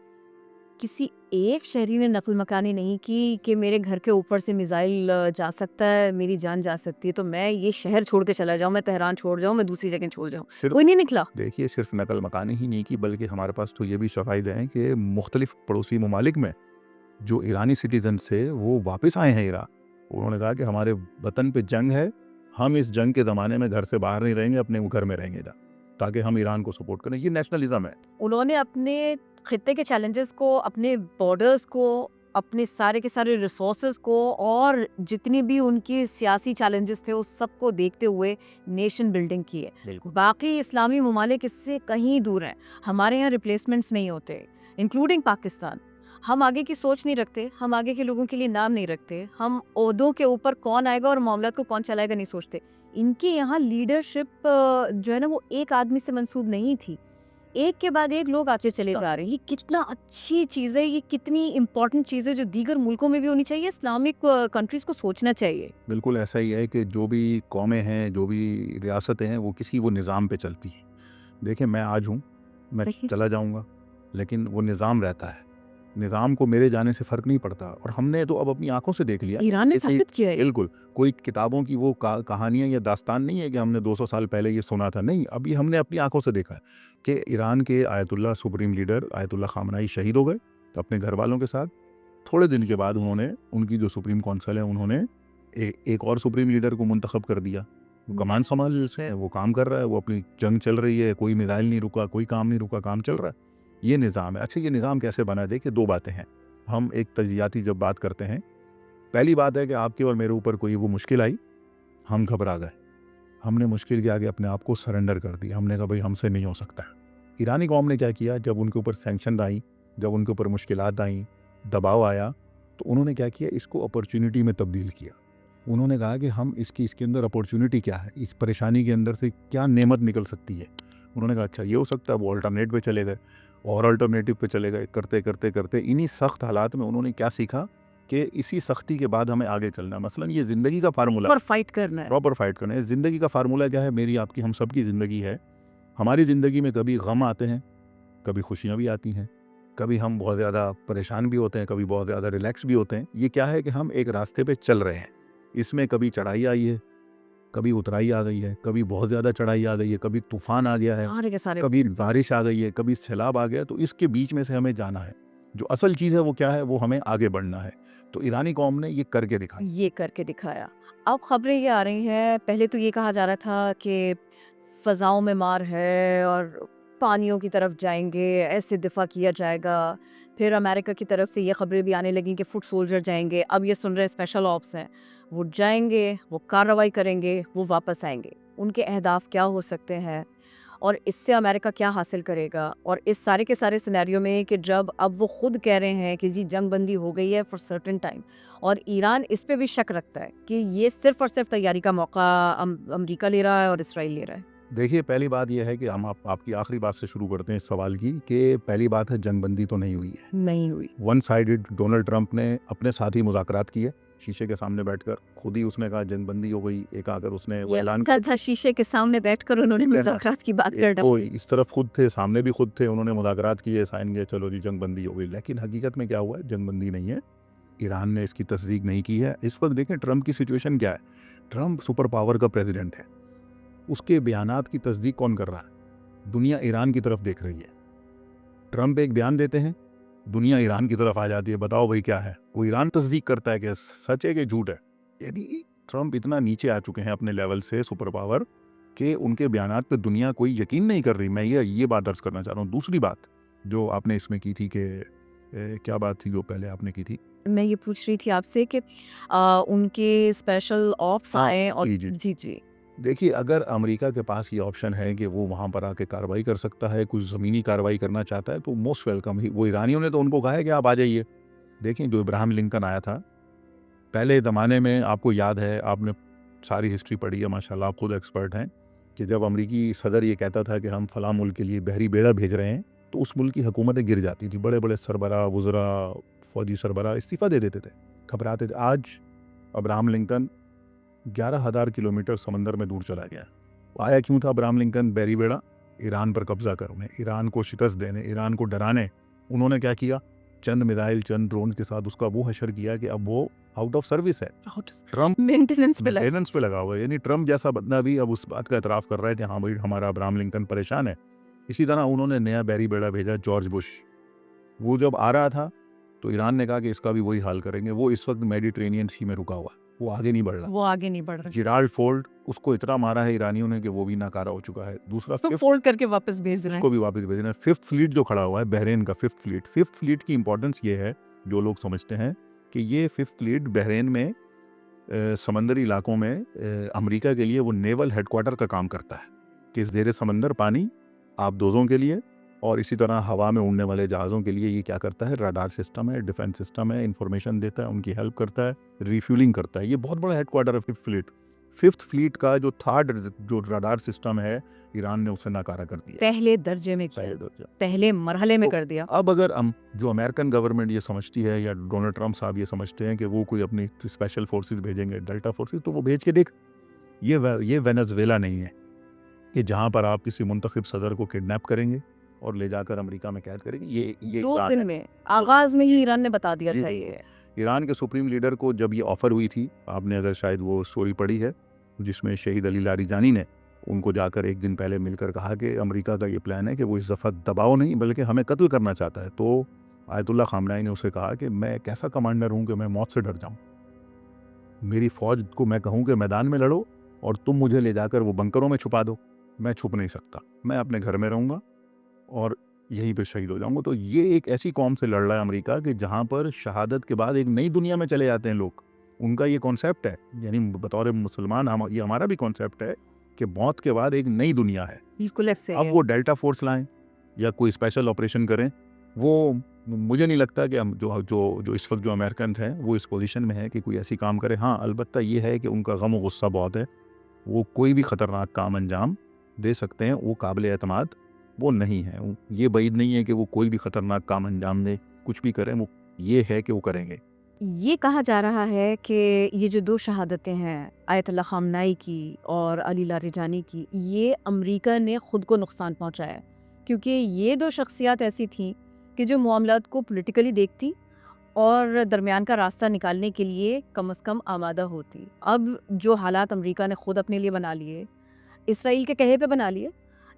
किसी एक शहरी ने नकल मकानी नहीं की कि मेरे घर के ऊपर से मिसाइल जा सकता है, मेरी जान जा सकती है, तो मैं ये शहर छोड़ के चला जाऊं, मैं तेहरान छोड़ जाऊं, मैं दूसरी जगह छोड़ जाऊं। सिर्फ कोई नहीं निकला। देखिए, सिर्फ नकल मकानी ही नहीं की, बल्कि हमारे पास तो ये भी शवाहिद हैं कि मुख्तलिफ पड़ोसी ममालिक में जो ईरानी सिटीजन से वो वापस आए हैं इराक, उन्होंने कहा कि हमारे वतन पे जंग है, हम इस जंग के ज़माने में घर से बाहर नहीं रहेंगे, अपने घर में रहेंगे इधर, ताकि हम ईरान को सपोर्ट करें। ये नेशनलिज्म है। उन्होंने अपने खित्ते के चैलेंजेस को, अपने बॉर्डर्स को, अपने सारे के सारे रिसोर्सेज को, और जितनी भी उनकी सियासी चैलेंजेस थे उस सब को देखते हुए नेशन बिल्डिंग की है। बाकी इस्लामी ममालिक इससे कहीं दूर हैं। हमारे यहाँ रिप्लेसमेंट्स नहीं होते, इंक्लूडिंग पाकिस्तान। हम आगे की सोच नहीं रखते, हम आगे के लोगों के लिए नाम नहीं रखते, हम ओहदों के ऊपर कौन आएगा और मामलात को कौन चलाएगा नहीं सोचते। इनके यहाँ लीडरशिप जो है ना, वो एक आदमी से मंसूब नहीं थी, एक के बाद एक लोग आते चले जा रहे हैं। ये कितना अच्छी चीज़ है, ये कितनी इम्पोर्टेंट चीज़ है जो दीगर मुल्कों में भी होनी चाहिए, इस्लामिक कंट्रीज़ को सोचना चाहिए। बिल्कुल ऐसा ही है कि जो भी कौमें हैं, जो भी रियासतें हैं, वो किसी वो निज़ाम पे चलती हैं। देखिए, मैं आज हूँ, मैं सही। चला जाऊँगा, लेकिन वो निज़ाम रहता है। निज़ाम को मेरे जाने से फ़र्क नहीं पड़ता, और हमने तो अब अपनी आँखों से देख लिया। ईरान ने इतनी- साबित किया है। बिल्कुल, कोई किताबों की वो कहानियाँ या दास्तान नहीं है कि हमने 200 साल पहले ये सुना था। नहीं, अभी हमने अपनी आँखों से देखा है कि ईरान के आयतुल्ला सुप्रीम लीडर आयतुल्ला खामनाई शहीद हो गए अपने घर वालों के साथ। थोड़े दिन के बाद उन्होंने, उनकी जो सुप्रीम कौंसिल है, उन्होंने एक और सुप्रीम लीडर को मुंतखब कर दिया। वो कमान संभाल से वो काम कर रहा है, वो अपनी जंग चल रही है, कोई मिसाइल नहीं रुका, कोई काम नहीं रुका, काम चल रहा है। ये निज़ाम है। अच्छा, ये निज़ाम कैसे बना है? देखिए, दो बातें हैं। हम एक तजियाती जब बात करते हैं, पहली बात है कि आपके और मेरे ऊपर कोई वो मुश्किल आई, हम घबरा गए, हमने मुश्किल के आगे अपने आप को सरेंडर कर दिया, हमने कहा भाई हमसे नहीं हो सकता। ईरानी कौम ने क्या किया, जब उनके ऊपर सैंक्शन आई, जब उनके ऊपर मुश्किलात आई, दबाव आया तो उन्होंने क्या किया, इसको अपॉर्चुनिटी में तब्दील किया। उन्होंने कहा कि हम इसके अंदर अपॉर्चुनिटी क्या है, इस परेशानी के अंदर से क्या नेमत निकल सकती है। उन्होंने कहा अच्छा ये हो सकता है, वो अल्टरनेट पे चले गए और अल्टरनेटिव पे चले गए। करते करते करते इन्हीं सख्त हालात में उन्होंने क्या सीखा कि इसी सख्ती के बाद हमें आगे चलना है। मसलन ये ज़िंदगी का फार्मूला, और फाइट करना है। प्रॉपर फाइट करना है। ज़िंदगी का फार्मूला क्या है, मेरी आपकी हम सब की ज़िंदगी है। हमारी ज़िंदगी में कभी गम आते हैं, कभी खुशियाँ भी आती हैं, कभी हम बहुत ज़्यादा परेशान भी होते हैं, कभी बहुत ज़्यादा रिलैक्स भी होते हैं। ये क्या है कि हम एक रास्ते पे चल रहे हैं, इसमें कभी चढ़ाई आई है, कभी उतराई आ गई है, कभी बहुत ज़्यादा चढ़ाई आ गई है, कभी तूफान आ गया है, सारे के सारे कभी बारिश आ गई है, कभी सैलाब आ गया। तो इसके बीच में से हमें जाना है। जो असल चीज़ है वो क्या है, वो हमें आगे बढ़ना है। तो ईरानी कौम ने ये करके दिखाया। ये करके दिखाया। अब खबरें ये आ रही हैं, पहले तो ये कहा जा रहा था कि फ़ज़ाओं में मार है और पानियों की तरफ जाएँगे, ऐसे दिफ़ा किया जाएगा। फिर अमेरिका की तरफ से ये खबरें भी आने लगीं कि फुट सोल्जर जाएँगे। अब ये सुन रहे हैं स्पेशल ऑप्स हैं। वो जाएँगे, वो कार्रवाई करेंगे, वो वापस आएँगे। उनके अहदाफ़ क्या हो सकते हैं और इससे अमेरिका क्या हासिल करेगा? और इस सारे के सारे सिनेरियो में कि जब अब वो खुद कह रहे हैं कि जी जंगबंदी हो गई है फॉर सर्टेन टाइम, और ईरान इस पे भी शक रखता है कि ये सिर्फ और सिर्फ तैयारी का मौका अमेरिका ले रहा है और इसराइल ले रहा है। देखिए, पहली बात यह है कि हम आपकी आखिरी बात से शुरू करते हैं इस सवाल की, कि पहली बात है जंगबंदी तो नहीं हुई है। नहीं हुई। वन साइडेड डोनाल्ड ट्रंप ने अपने साथ ही मुज़ाकरात किए, शीशे के सामने बैठकर खुद ही उसने कहा जंगबंदी हो गई। एक आकर उसने वो ऐलान था शीशे के सामने बैठकर उन्होंने मुज़ाकरात की बात कर वो इस तरफ खुद थे, सामने भी खुद थे, उन्होंने मुज़ाकरात किए, साइन किए, चलो जी जंगबंदी हो गई। लेकिन हकीकत में क्या हुआ है, जंगबंदी नहीं है। ईरान ने इसकी तस्दीक नहीं की है। इस वक्त देखें ट्रंप की सिचुएशन क्या है। ट्रंप सुपर पावर का प्रेसिडेंट है, उसके बयानात की तस्दीक कौन कर रहा है? दुनिया ईरान की तरफ देख रही है। ट्रंप एक बयान देते हैं, दुनिया ईरान की तरफ आ जाती है, बताओ भाई क्या है। वो ईरान तस्दीक करता है कि सच है कि झूठ है। यानी ट्रंप इतना नीचे आ चुके हैं अपने लेवल से, सुपर पावर, कि उनके बयानात पे दुनिया कोई यकीन नहीं कर रही। मैं ये बात अर्ज करना चाह रहा हूँ। दूसरी बात जो आपने इसमें की थी कि क्या बात थी जो पहले आपने की थी? मैं ये पूछ रही थी आपसे कि उनके स्पेशल ऑप्स हाँ, आए और जी। जी जी देखिए, अगर अमेरिका के पास ये ऑप्शन है कि वो वहाँ पर आके कार्रवाई कर सकता है, कुछ ज़मीनी कार्रवाई करना चाहता है, तो मोस्ट वेलकम ही। वो ईरानियों ने तो उनको कहा है कि आप आ जाइए। देखिए, जो इब्राहिम लिंकन आया था पहले ज़माने में, आपको याद है, आपने सारी हिस्ट्री पढ़ी है माशाल्लाह, आप खुद एक्सपर्ट हैं, कि जब अमरीकी सदर ये कहता था कि हम फ़लाँ मुल्क के लिए बहरी बेड़ा भेज रहे हैं, तो उस मुल्क की हुकूमतें गिर जाती थी। बड़े बड़े सरबराह, वुज़रा, फ़ौजी सरबराह इस्तीफ़ा दे देते थे, घबराते थे। आज अब्राहम लिंकन 11,000 किलोमीटर समंदर में दूर चला गया। आया क्यों था अब्राहम लिंकन? बहरी बेड़ा ईरान पर कब्जा करने, ईरान को शिकस्त देने, ईरान को डराने। उन्होंने क्या किया? चंद मिसाइल, चंद ड्रोन के साथ उसका वो हशर किया कि अब वो आउट ऑफ सर्विस है। ट्रंप मेंटेनेंस पे लगा। मेंटेनेंस पे लगा हुआ है। यानी ट्रंप जैसा बंदा भी अब उस बात का एतराफ़ कर रहा है कि हाँ भाई, हमारा अब्राहम लिंकन परेशान है। इसी तरह उन्होंने नया बहरी बेड़ा भेजा, जॉर्ज बुश। वो जब आ रहा था तो ईरान ने कहा कि इसका भी वही हाल करेंगे। वो इस वक्त मेडिटेरेनियन सी में रुका हुआ, वो आगे नहीं बढ़ रहा। वो आगे नहीं बढ़ रहा, जिराल्ड फोर्ड, उसको इतना मारा है ईरानियों ने कि वो भी नाकारा हो चुका है। दूसरा तो फिफ्थ, फोल्ड करके वापस भेज रहे उसको हैं। भी वापस भेजना है। फिफ्थ फ्लीट जो खड़ा हुआ है, बहरेन का फिफ्थ फ्लीट की इंपॉर्टेंस ये है, जो लोग समझते हैं कि ये फिफ्थ फ्लीट बहरेन में समंदरी इलाकों में अमेरिका के लिए वो नेवल हेडक्वार्टर का काम करता है, कि ज़ेरे समंदर पानी आबदोज़ों के लिए और इसी तरह हवा में उड़ने वाले जहाज़ों के लिए ये क्या करता है, रडार सिस्टम है, डिफेंस सिस्टम है, इंफॉर्मेशन देता है, उनकी हेल्प करता है, रिफ्यूलिंग करता है। ये बहुत बड़ा हेडक्वार्टर है फिफ्थ फ्लीट का। जो थर्ड जो रडार सिस्टम है, ईरान ने उसे नाकारा कर दिया, पहले दर्जे में किया, पहले मरहले में तो कर दिया। अब अगर जो अमेरिकन गवर्नमेंट ये समझती है, या डोनाल्ड ट्रंप साहब ये समझते हैं कि वो कोई अपनी स्पेशल फोर्सेस भेजेंगे, डेल्टा फोर्सेस, तो वो भेज के देख। ये वेनेजुएला नहीं है कि जहाँ पर आप किसी मुंतखब सदर को किडनैप करेंगे और ले जाकर अमेरिका में कैद करेंगे। ये 2 ईरान दिन है। में आगाज में ही ईरान ने बता दिया जी, था ये। ईरान के सुप्रीम लीडर को जब ये ऑफर हुई थी, आपने अगर शायद वो स्टोरी पढ़ी है, जिसमें शहीद अली लारीजानी ने उनको जाकर एक दिन पहले मिलकर कहा कि अमेरिका का ये प्लान है कि वो इस दफ़ा दबाव नहीं बल्कि हमें कत्ल करना चाहता है। तो आयतुल्ला खामनाई ने उसे कहा कि मैं एक ऐसा कमांडर हूँ कि मैं मौत से डर जाऊँ। मेरी फ़ौज को मैं कहूँ कि मैदान में लड़ो और तुम मुझे ले जाकर वो बंकरों में छुपा दो, मैं छुप नहीं सकता। मैं अपने घर में रहूँगा और यहीं पे शहीद हो जाऊँगा। तो ये एक ऐसी कौम से लड़ रहा है अमेरिका कि जहाँ पर शहादत के बाद एक नई दुनिया में चले जाते हैं लोग। उनका ये कॉन्सेप्ट है, यानी बतौर मुसलमान ये हमारा भी कॉन्सेप्ट है कि मौत के बाद एक नई दुनिया है। बिल्कुल ऐसे अब वो डेल्टा फोर्स लाएं या कोई स्पेशल ऑपरेशन करें, वो मुझे नहीं लगता कि हम जो जो जो इस वक्त जो अमेरिकन हैं वो इस पोजीशन में है कि कोई ऐसी काम करे। हाँ, अलबत्ता ये है कि उनका गम और गुस्सा बहुत है, वो कोई भी ख़तरनाक काम अंजाम दे सकते हैं, वो काबिल एतमाद वो नहीं है। ये बाइद नहीं है कि वो कोई भी ख़तरनाक काम अंजाम दे, कुछ भी करें, वो ये है कि वो करेंगे। ये कहा जा रहा है कि ये जो 2 शहादतें हैं, आयतुल्लाह ख़ामनाई की और अली लारिजानी की, ये अमेरिका ने ख़ुद को नुकसान पहुंचाया, क्योंकि ये 2 शख्सियात ऐसी थीं कि जो मामलात को पॉलिटिकली देखती और दरमियान का रास्ता निकालने के लिए कम से कम आमादा होती। अब जो हालात अमेरिका ने ख़ुद अपने लिए बना लिए, इसराइल के कहे पे बना लिए,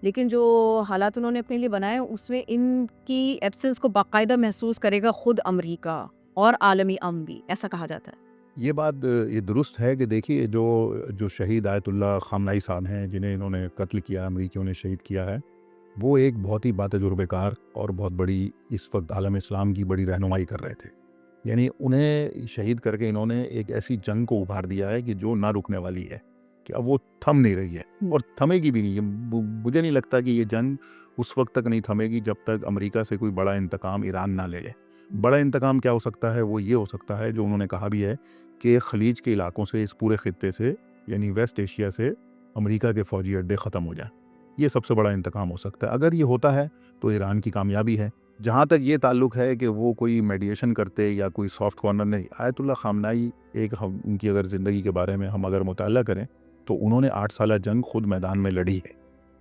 लेकिन जो हालात उन्होंने अपने लिए बनाए उसमें इनकी एब्सेंस को बाकायदा महसूस करेगा ख़ुद अमेरिका और आलमी अमन भी, ऐसा कहा जाता है। ये बात ये दुरुस्त है कि देखिए जो शहीद आयतुल्लाह ख़ामनाई साहब हैं, जिन्हें इन्होंने कत्ल किया, अमरीकियों ने शहीद किया है, वो एक बहुत ही बातजुर्बेकार और बहुत बड़ी इस वक्त आलम इस्लाम की बड़ी रहनुमाई कर रहे थे। यानी उन्हें शहीद करके इन्होंने एक ऐसी जंग को उभार दिया है कि जो ना रुकने वाली है, कि अब वो थम नहीं रही है और थमेगी भी नहीं है। मुझे नहीं लगता कि ये जंग उस वक्त तक नहीं थमेगी जब तक अमेरिका से कोई बड़ा इंतकाम ईरान ना ले ले। बड़ा इंतकाम क्या हो सकता है? वो ये हो सकता है, जो उन्होंने कहा भी है, कि खलीज के इलाकों से, इस पूरे खित्ते से, यानी वेस्ट एशिया से अमेरिका के फ़ौजी अड्डे ख़त्म हो जाएं। ये सबसे बड़ा इंतकाम हो सकता है। अगर ये होता है तो ईरान की कामयाबी है। जहाँ तक ये ताल्लुक़ है कि वो कोई मेडिएशन करते या कोई सॉफ्ट कॉर्नर नहीं, आयतुल्लाह ख़ामनाई उनकी अगर ज़िंदगी के बारे में हम अगर मुताला करें तो उन्होंने 8 साला जंग खुद मैदान में लड़ी है।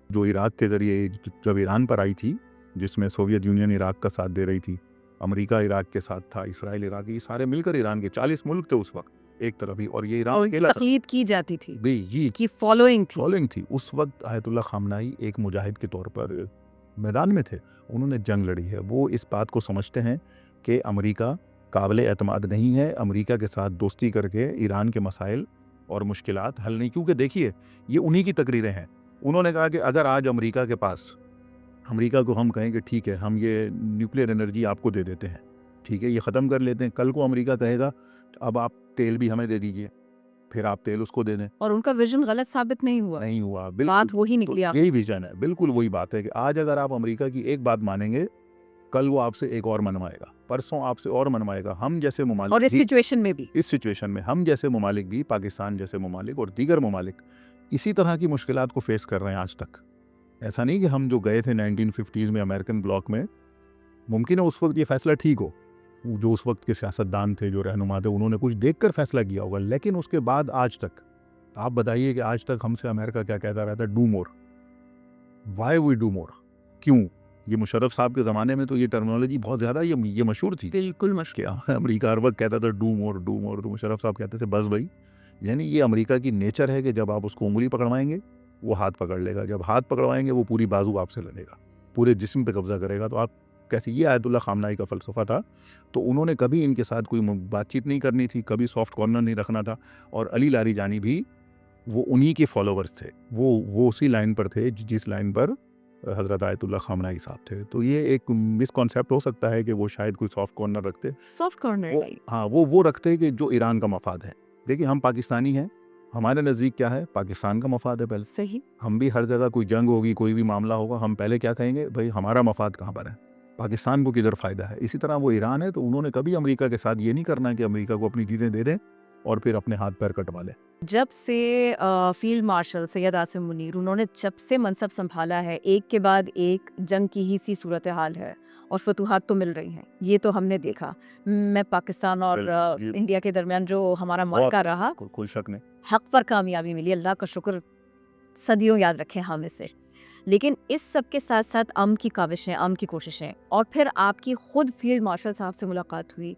जो इराक़ के ज़रिए जब ईरान पर आई थी, जिसमें सोवियत यूनियन इराक़ का साथ दे रही थी, अमेरिका इराक़ के साथ था, इसराइल इराक़, ये सारे मिलकर ईरान के 40 मुल्क थे उस वक्त एक तरफ ही, और ये ईरान और अकेला था। तक़लीद की जाती थी जी कि फॉलोइंग थी। फॉलोइंग थी। उस वक्त आयतुल्लाह ख़ामनाई एक मुजाहिद के तौर पर मैदान में थे, उन्होंने जंग लड़ी है। वो इस बात को समझते हैं कि अमेरिका काबिल एतमाद नहीं है, अमेरिका के साथ दोस्ती करके ईरान के मसाइल और मुश्किलात हल नहीं। क्योंकि देखिए, ये उन्हीं की तकरीरें हैं। उन्होंने कहा कि अगर आज अमेरिका के पास, अमेरिका को हम कहें कि ठीक है, हम ये न्यूक्लियर एनर्जी आपको दे देते हैं, ठीक है, ये ख़त्म कर लेते हैं, कल को अमेरिका कहेगा अब आप तेल भी हमें दे दीजिए, फिर आप तेल उसको दे दें। और उनका विजन गलत साबित नहीं हुआ, नहीं हुआ, बात बिल्कुल। वही तो निकली आखिर। यही विजन है, बिल्कुल वही बात है कि आज अगर आप अमेरिका की एक बात मानेंगे, कल वो आपसे एक और मनवाएगा, परसों आपसे और मनवाएगा। हम जैसे और ममालिक इस भी, सिचुएशन में भी इस सिचुएशन में हम जैसे ममालिक भी, पाकिस्तान जैसे ममालिक और दीगर ममालिक इसी तरह की मुश्किलात को फेस कर रहे हैं आज तक। ऐसा नहीं कि हम जो गए थे 1950s में अमेरिकन ब्लॉक में, मुमकिन है उस वक्त ये फैसला ठीक हो, जो उस वक्त के सियासतदान थे, जो रहनुमा थे, उन्होंने कुछ देखकर फैसला किया होगा, लेकिन उसके बाद आज तक आप बताइए कि आज तक हमसे अमेरिका क्या कहता रहता है? Do more. Why we do more? क्यों? ये मुशर्रफ साहब के ज़माने में तो ये टर्मिनोलॉजी बहुत ज़्यादा ये मशहूर थी। बिल्कुल मुश्किल। क्या अमेरिका हर वक्त कहता था डू मोर डू मोर, तो मुशर्रफ साहब कहते थे बस भाई। यानी ये अमेरिका की नेचर है कि जब आप उसको उंगली पकड़वाएंगे वो हाथ पकड़ लेगा, जब हाथ पकड़वाएंगे वो पूरी बाजू आपसे लेगा, पूरे जिस्म पे कब्जा करेगा। तो आप कैसे, ये आयतुल्लाह ख़ामनाई का फ़लसफ़ा था। तो उन्होंने कभी इनके साथ कोई बातचीत नहीं करनी थी, कभी सॉफ्ट कॉर्नर नहीं रखना था। और अली लारिजानी भी वो उन्हीं के फॉलोवर्स थे, वो उसी लाइन पर थे जिस लाइन पर हज़रत आयतुल्लाह ख़ामनाई साहब थे। तो ये एक मिसकॉन्सेप्ट हो सकता है कि वो शायद कोई सॉफ्ट कॉर्नर रखते। सॉफ्ट कॉर्नर वो नहीं। हाँ, वो रखते हैं कि जो ईरान का मफाद है। देखिए, हम पाकिस्तानी हैं, हमारे नज़दीक क्या है? पाकिस्तान का मफाद है पहले। सही। हम भी हर जगह कोई जंग होगी, कोई भी मामला होगा, हम पहले क्या कहेंगे? भाई हमारा मफाद कहाँ पर है? पाकिस्तान को किधर फ़ायदा है? इसी तरह वो ईरान है, तो उन्होंने कभी अमेरिका के साथ ये नहीं करना है कि अमेरिका को अपनी चीज़ें दे दें और फिर अपने हाथ पैर कटवा लें। जब से फील्ड मार्शल सैयद आसिम मुनीर उन्होंने जब से मनसब संभाला है, एक के बाद एक जंग की ही सी सूरत हाल है और फतूहात तो मिल रही हैं, ये तो हमने देखा। मैं पाकिस्तान और जी, इंडिया के दरमियान जो हमारा बहुत मौका रहा, कोई शक नहीं। हक पर कामयाबी मिली, अल्लाह का शुक्र सदियों याद रखें हम इसे। लेकिन इस सब के साथ साथ अमन की काविशें, अमन की कोशिशें, और फिर आपकी खुद फील्ड मार्शल साहब से मुलाकात हुई,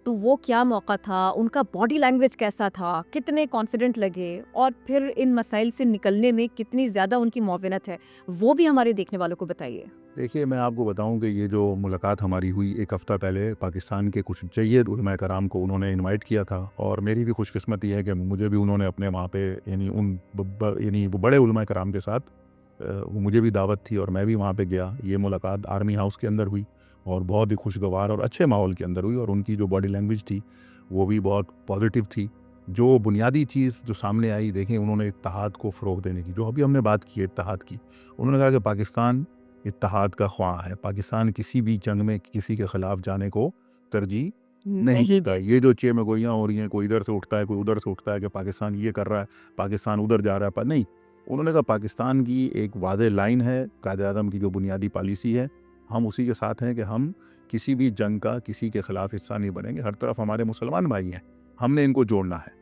तो वो क्या मौका था, उनका बॉडी लैंग्वेज कैसा था, कितने कॉन्फिडेंट लगे, और फिर इन मसाइल से निकलने में कितनी ज़्यादा उनकी मुआवनत है, वो भी हमारे देखने वालों को बताइए। देखिए, मैं आपको बताऊं कि ये जो मुलाकात हमारी हुई एक हफ़्ता पहले, पाकिस्तान के कुछ जय्यद उलमा कराम को उन्होंने इनवाइट किया था, और मेरी भी खुशकिस्मती है कि मुझे भी उन्होंने अपने वहाँ पे, यानी वो बड़े उलमा कराम के साथ वो मुझे भी दावत थी और मैं भी वहाँ पे गया। ये मुलाकात आर्मी हाउस के अंदर हुई और बहुत ही खुशगवार और अच्छे माहौल के अंदर हुई, और उनकी जो बॉडी लैंग्वेज थी वो भी बहुत पॉजिटिव थी। जो बुनियादी चीज़ जो सामने आई, देखें, उन्होंने इत्तेहाद को फ़रोग़ देने की, जो अभी हमने बात की है इत्तेहाद की, उन्होंने कहा कि पाकिस्तान इत्तेहाद का ख्वाह है। पाकिस्तान किसी भी जंग में किसी के खिलाफ जाने को तरजीह नहीं नहीं देता। ये जो चे में गोइयाँ हो रही हैं, कोई इधर से उठता है कोई उधर से उठता है कि पाकिस्तान ये कर रहा है, पाकिस्तान उधर जा रहा है, पर नहीं, उन्होंने कहा पाकिस्तान की एक वादे लाइन है, कायद-ए-आज़म की जो बुनियादी पॉलिसी है, हम उसी के साथ हैं कि हम किसी भी जंग का किसी के खिलाफ हिस्सा नहीं बनेंगे। हर तरफ हमारे मुसलमान भाई हैं, हमने इनको जोड़ना है।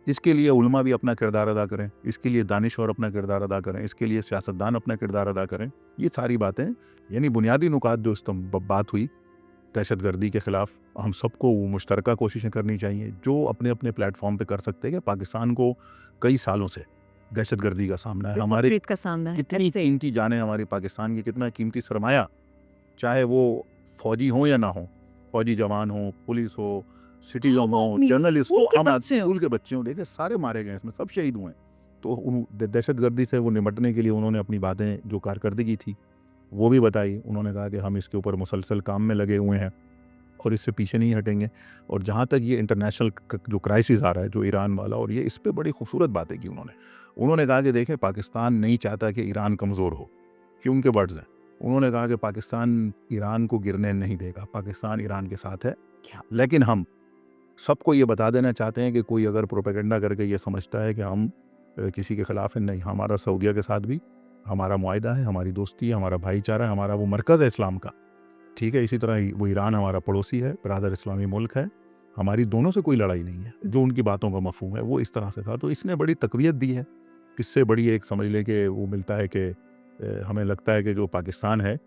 इसके लिए उलमा भी अपना किरदार अदा करें, इसके लिए दानिशवर अपना किरदार अदा करें, इसके लिए सियासतदान अपना किरदार अदा करें। ये सारी बातें यानी बुनियादी नुकात जो बात हुई दहशतगर्दी के ख़िलाफ़, हम सबको वो मुश्तरका कोशिशें करनी चाहिए जो अपने अपने प्लेटफॉर्म पे कर सकते हैं कि पाकिस्तान को कई सालों से दहशतगर्दी का सामना है। हमारे विपरीत का सामना है कितनी ऐसे। कीमती जानें हमारी पाकिस्तान की, कितना कीमती सरमाया, चाहे वो फौजी हों या ना हों, फौजी जवान हों, पुलिस हो, सिटीजन आम हों, आदमी, जर्नलिस्ट स्कूल हो, के आम आदमी, बच्चे हों। स्कूल के बच्चे हों, देखिए सारे मारे गए इसमें, सब शहीद हुए हैं। तो दहशतगर्दी से वो निपटने के लिए उन्होंने अपनी बातें जो कारकर्दगी थी वो भी बताई। उन्होंने कहा कि हम इसके ऊपर मुसलसल काम में लगे हुए हैं और इससे पीछे नहीं हटेंगे। और जहाँ तक ये इंटरनेशनल जो क्राइसिस आ रहा है, जो ईरान वाला, और ये इस पे बड़ी खूबसूरत बातें की उन्होंने कहा कि देखें पाकिस्तान नहीं चाहता कि ईरान कमज़ोर हो, कि उनके वर्ड्स हैं। उन्होंने कहा कि पाकिस्तान ईरान को गिरने नहीं देगा, पाकिस्तान ईरान के साथ है, लेकिन हम सबको ये बता देना चाहते हैं कि कोई अगर प्रोपेगेंडा करके ये समझता है कि हम किसी के ख़िलाफ़ है, नहीं, हमारा सऊदीया के साथ भी हमारा मुआहिदा है, हमारी दोस्ती है, हमारा भाईचारा है, हमारा वो मरकज़ है इस्लाम का, ठीक है। इसी तरह वो ईरान हमारा पड़ोसी है, बरादर इस्लामी मुल्क है, हमारी दोनों से कोई लड़ाई नहीं है। जो उनकी बातों का मफ़हूम है वो इस तरह से था। तो इसने बड़ी तक़वियत दी है। इससे बड़ी एक समझ लें कि वो मिलता है कि हमें लगता है कि जो पाकिस्तान है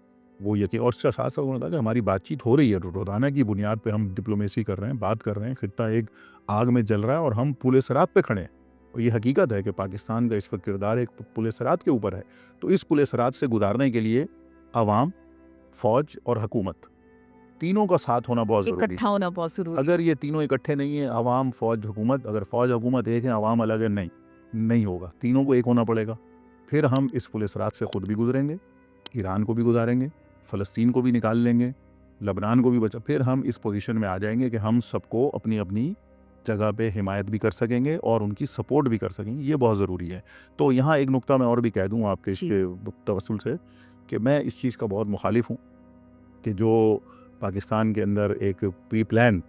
वो यकीन, और इसके साथ साथ उन्होंने कहा कि हमारी बातचीत हो रही है, रोज़ाना की बुनियाद पे हम डिप्लोमेसी कर रहे हैं, बात कर रहे हैं, खित्ता एक आग में जल रहा है और हम पुल सिरात पे खड़े हैं। और ये हकीकत है कि पाकिस्तान का इस वक्त किरदार एक पुल सिरात के ऊपर है। तो इस पुल सिरात से गुजारने के लिए अवाम, फ़ौज और हुकूमत, तीनों का साथ होना बहुत ज़रूरी है। इकट्ठा होना बहुत ज़रूरी है। अगर ये तीनों इकट्ठे नहीं है, अवाम, फ़ौज, हुकूमत, अगर फ़ौज हुकूमत एक है, अवाम अलग है, नहीं होगा। तीनों को एक होना पड़ेगा। फिर हम इस पुल सिरात से ख़ुद भी गुजरेंगे, ईरान को भी गुजारेंगे, फ़लस्तीन को भी निकाल लेंगे, लबनान को भी बचा, फिर हम इस पोजीशन में आ जाएंगे कि हम सबको अपनी अपनी जगह पे हिमायत भी कर सकेंगे और उनकी सपोर्ट भी कर सकेंगे। ये बहुत ज़रूरी है। तो यहाँ एक नुक्ता मैं और भी कह दूँ आपके जी। इसके तवस्सुल से, कि मैं इस चीज़ का बहुत मुखालिफ हूँ कि जो पाकिस्तान के अंदर एक प्री प्लान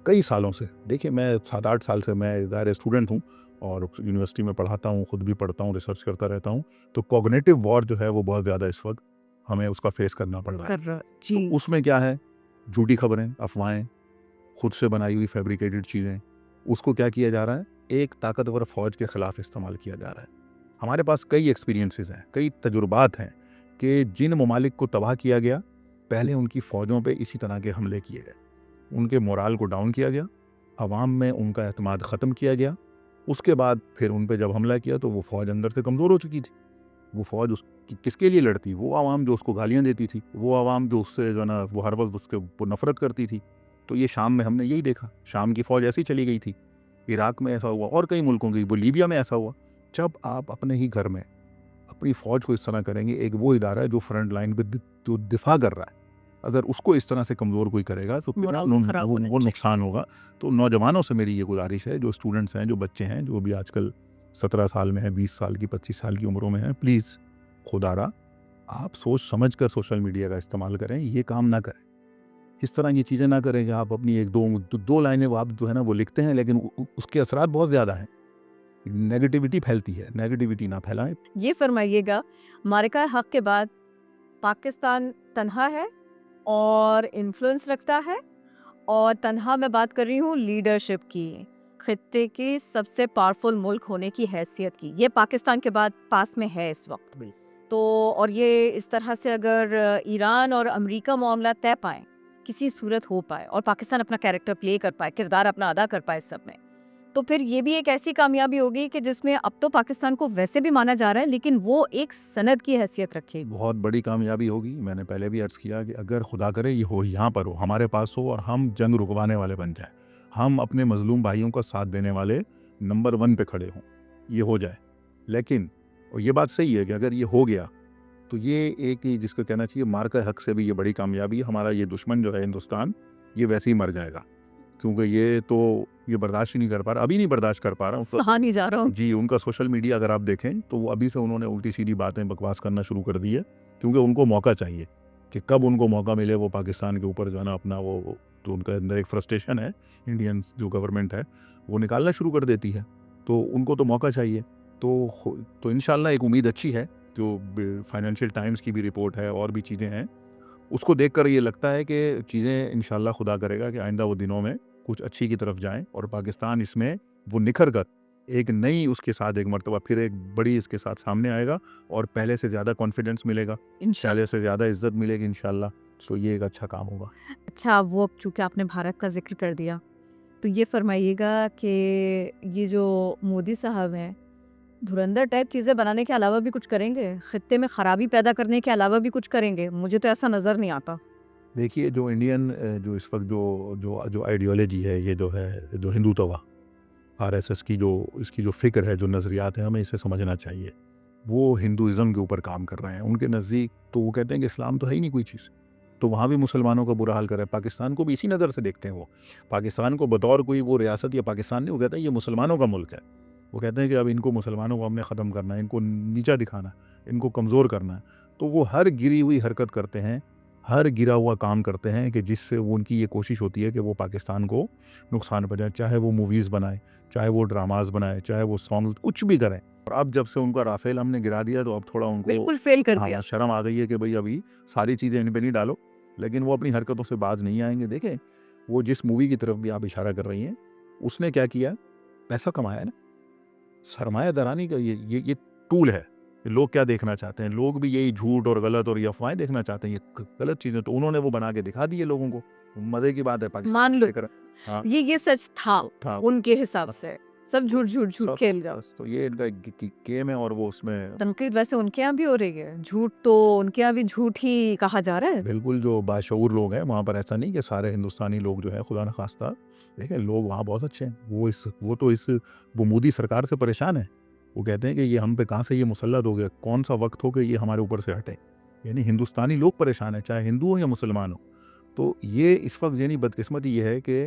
कई सालों से, देखिए मैं 7-8 साल से मैं ज़ाहिर स्टूडेंट हूँ और यूनिवर्सिटी में पढ़ाता हूँ, खुद भी पढ़ता हूँ, रिसर्च करता रहता हूँ। तो कॉग्निटिव वॉर जो है वो बहुत ज़्यादा इस वक्त हमें उसका फेस करना पड़ रहा है। कर रहा तो जी। उसमें क्या है, झूठी खबरें, अफवाहें, खुद से बनाई हुई फैब्रिकेटेड चीज़ें, उसको क्या किया जा रहा है, एक ताकतवर फ़ौज के ख़िलाफ़ इस्तेमाल किया जा रहा है। हमारे पास कई एक्सपीरियंसेस हैं, कई तजुर्बात हैं कि जिन ममालिक को तबाह किया गया, पहले उनकी फ़ौजों पे इसी तरह के हमले किए गए, उनके मोराल को डाउन किया गया, अवाम में उनका एतमाद ख़त्म किया गया। उसके बाद फिर उन पे जब हमला किया तो वो फ़ौज अंदर से कमज़ोर हो चुकी थी। वो फ़ौज किसके लिए लड़ती, वो आवाम जो उसको गालियाँ देती थी, वो आवाम जो उससे जो है ना वो हर वक्त उसके ऊपर नफ़रत करती थी। तो ये शाम में हमने यही देखा, शाम की फ़ौज ऐसी चली गई थी, इराक़ में ऐसा हुआ और कई मुल्कों की, वो लीबिया में ऐसा हुआ। जब आप अपने ही घर में अपनी फ़ौज को इस तरह करेंगे, एक वो इदारा है जो फ्रंट लाइन पे जो दिफा कर रहा है, अगर उसको इस तरह से कमज़ोर कोई करेगा तो फिर मोरल खराब होना वो नुकसान होगा। तो नौजवानों से मेरी ये गुजारिश है, जो स्टूडेंट्स हैं, जो बच्चे हैं, जो भी आजकल 17 साल में हैं, 20 साल की, 25 साल की उम्रों में हैं, प्लीज़ खुदारा आप सोच समझ कर सोशल मीडिया का इस्तेमाल करें, ये काम ना करें। इस तरह की चीज़ें ना करें कि आप अपनी एक दो लाइनें वो आप जो है ना वो लिखते हैं, लेकिन उसके असरात बहुत ज़्यादा हैं। नेगेटिविटी फैलती है, नेगेटिविटी ना फैलाएं। ये फरमाइएगा, मारिका हक के बाद पाकिस्तान तन्हा है और इन्फ्लुएंस रखता है, और तन्हा मैं बात कर रही हूँ लीडरशिप की, खित्ते के सबसे पावरफुल मुल्क होने की हैसियत की। ये पाकिस्तान के बाद पास में है इस वक्त। तो और ये इस तरह से अगर ईरान और अमेरिका मामला तय पाए, किसी सूरत हो पाए और पाकिस्तान अपना कैरेक्टर प्ले कर पाए, किरदार अपना अदा कर पाए सब में, तो फिर ये भी एक ऐसी कामयाबी होगी कि जिसमें अब तो पाकिस्तान को वैसे भी माना जा रहा है, लेकिन वो एक सनद की हैसियत रखे। बहुत बड़ी कामयाबी होगी। मैंने पहले भी अर्ज़ किया कि अगर खुदा करे ये हो, यहाँ पर हो, हमारे पास हो और हम जंग रुकवाने वाले बन जाए, हम अपने मजलूम भाइयों का साथ देने वाले नंबर 1 पे खड़े हों, ये हो जाए। लेकिन और ये बात सही है कि अगर ये हो गया तो ये एक ही जिसको कहना चाहिए मार्का हक से भी ये बड़ी कामयाबी है। हमारा ये दुश्मन जो है हिंदुस्तान, ये वैसे ही मर जाएगा, क्योंकि ये बर्दाश्त ही नहीं कर पा रहा, अभी नहीं बर्दाश्त कर पा रहा। सहा नहीं जा रहा हूँ। जी, उनका सोशल मीडिया अगर आप देखें तो वो अभी से उन्होंने उल्टी सीधी बातें बकवास करना शुरू कर दी है क्योंकि उनको मौका चाहिए कि कब उनको मौका मिले वो पाकिस्तान के ऊपर जो है ना अपना वो जो उनके अंदर एक फ्रस्ट्रेशन है, इंडियन जो गवर्नमेंट है वो निकालना शुरू कर देती है, तो उनको तो मौका चाहिए। तो इंशाल्लाह एक उम्मीद अच्छी है, जो फाइनेंशियल टाइम्स की भी रिपोर्ट है और भी चीज़ें हैं, उसको देखकर ये लगता है कि चीज़ें इंशाल्लाह खुदा करेगा कि आइंदा वो दिनों में कुछ अच्छी की तरफ जाएं और पाकिस्तान इसमें वो निखर कर एक नई उसके साथ एक मर्तबा फिर एक बड़ी इसके साथ सामने आएगा और पहले से ज़्यादा कॉन्फिडेंस मिलेगा, इंशाल्लाह। पहले से ज़्यादा इज्जत मिलेगी इंशाल्लाह। तो ये एक अच्छा काम होगा। अच्छा, वो अब चूँकि आपने भारत का ज़िक्र कर दिया, तो ये फ़रमाइएगा कि ये जो मोदी साहब हैं, धुरंधर टाइप चीज़ें बनाने के अलावा भी कुछ करेंगे? खित्ते में खराबी पैदा करने के अलावा भी कुछ करेंगे? मुझे तो ऐसा नज़र नहीं आता। देखिए जो इंडियन जो इस वक्त जो जो जो आइडियोलॉजी है, ये जो है जो हिंदुत्व आरएसएस की जो इसकी जो फ़िक्र है, जो नज़रियात हैं, हमें इसे समझना चाहिए। वो हिंदुइज़्म के ऊपर काम कर रहे हैं। उनके नज़दीक तो वो कहते हैं कि इस्लाम तो है ही नहीं कोई चीज़, तो वहाँ भी मुसलमानों का बुरा हाल कर रहे हैं। पाकिस्तान को भी इसी नज़र से देखते हैं वो। पाकिस्तान को बतौर कोई वो रियासत या पाकिस्तान नहीं, वो कहते हैं ये मुसलमानों का मुल्क है। वो कहते हैं कि अब इनको मुसलमानों को हमने ख़त्म करना है, इनको नीचा दिखाना है, इनको कमज़ोर करना है। तो वो हर गिरी हुई हरकत करते हैं, हर गिरा हुआ काम करते हैं कि जिससे वो उनकी ये कोशिश होती है कि वो पाकिस्तान को नुकसान पहुँचाएँ। चाहे वो मूवीज़ बनाएँ, चाहे वो ड्रामाज़ बनाएँ, चाहे वो सॉन्ग्स कुछ भी करें। और अब जब से उनका राफेल हमने गिरा दिया तो अब थोड़ा उनको बिल्कुल फ़ेल कर दिया। हाँ, शर्म आ गई है कि भई अभी सारी चीज़ें इन पे नहीं डालो, लेकिन वो अपनी हरकतों से बाज़ नहीं आएँगे। देखें, वो जिस मूवी की तरफ भी आप इशारा कर रही हैं, उसने क्या किया? पैसा कमाया है ना। सरमायादारानी का ये टूल है। लोग क्या देखना चाहते हैं? लोग भी यही झूठ और गलत और ये अफ़वाहें देखना चाहते हैं, ये गलत चीज़ें, तो उन्होंने वो बना के दिखा दी है लोगों को। मज़े की बात है मान पाकिस्तान लो लेकर। हाँ, ये सच था था। उनके हिसाब से। सब झूठ, झूठ, झूठ सब खेल जाओ। बस तो ये इनका गेम है और वो उसमें तनकीद वैसे उनके यहाँ भी हो रही है। झूठ तो उनके यहाँ भी झूठ ही कहा जा रहा है। बिल्कुल जो बाशऊर लोग हैं वहाँ पर, ऐसा नहीं कि सारे हिंदुस्तानी लोग जो हैं खुदा न खास्ता, देखें लोग वहाँ बहुत अच्छे हैं। वो मोदी सरकार से परेशान है। वो कहते हैं कि ये हम पे कहाँ से ये मुसल्लत हो गया, कौन सा वक्त हो कि ये हमारे ऊपर से हटे। यानी हिंदुस्तानी लोग परेशान हैं, चाहे हिंदू हो या मुसलमान हो। तो ये इस वक्त यानी बदकिस्मती ये है कि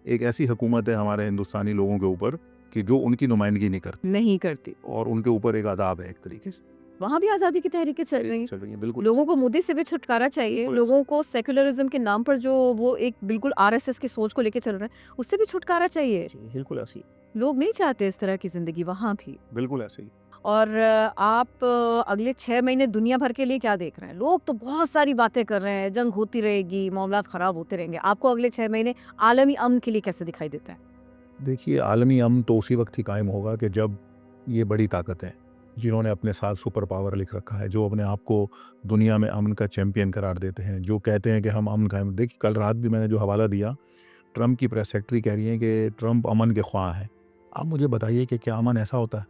एक ऐसी हुकूमत है हमारे हिंदुस्तानी लोगों के ऊपर कि जो उनकी नुमाइंदगी नहीं करती नहीं करती। और उनके ऊपर एक अदाब है एक तरीके से। वहाँ भी आज़ादी की तहरीकें चल रही हैं। चल रही है बिल्कुल। लोगों को मोदी से भी छुटकारा चाहिए। बिल्कुल लोगों को सेक्युलरिज्म के नाम पर जो वो एक बिल्कुल आरएसएस की सोच को लेके चल रहे हैं, उससे भी छुटकारा चाहिए। बिल्कुल ऐसे ही। लोग नहीं चाहते इस तरह की ज़िंदगी वहाँ भी। बिल्कुल ऐसे ही। और आप अगले 6 महीने दुनिया भर के लिए क्या देख रहे हैं? लोग तो बहुत सारी बातें कर रहे हैं, जंग होती रहेगी, मामलात ख़राब होते रहेंगे। आपको अगले 6 महीने आलमी अमन के लिए कैसे दिखाई देता है? देखिए आलमी अमन तो उसी वक्त ही कायम होगा कि जब ये बड़ी ताकतें जिन्होंने अपने साथ सुपर पावर लिख रखा है, जो अपने आप को दुनिया में अमन का चैंपियन करार देते हैं, जो कहते हैं कि हम अमन कायम, देखिए कल रात भी मैंने जो हवाला दिया, ट्रंप की प्रेस सेक्रेटरी कह रही है कि ट्रंप अमन के ख्वाह हैं। आप मुझे बताइए कि क्या अमन ऐसा होता है?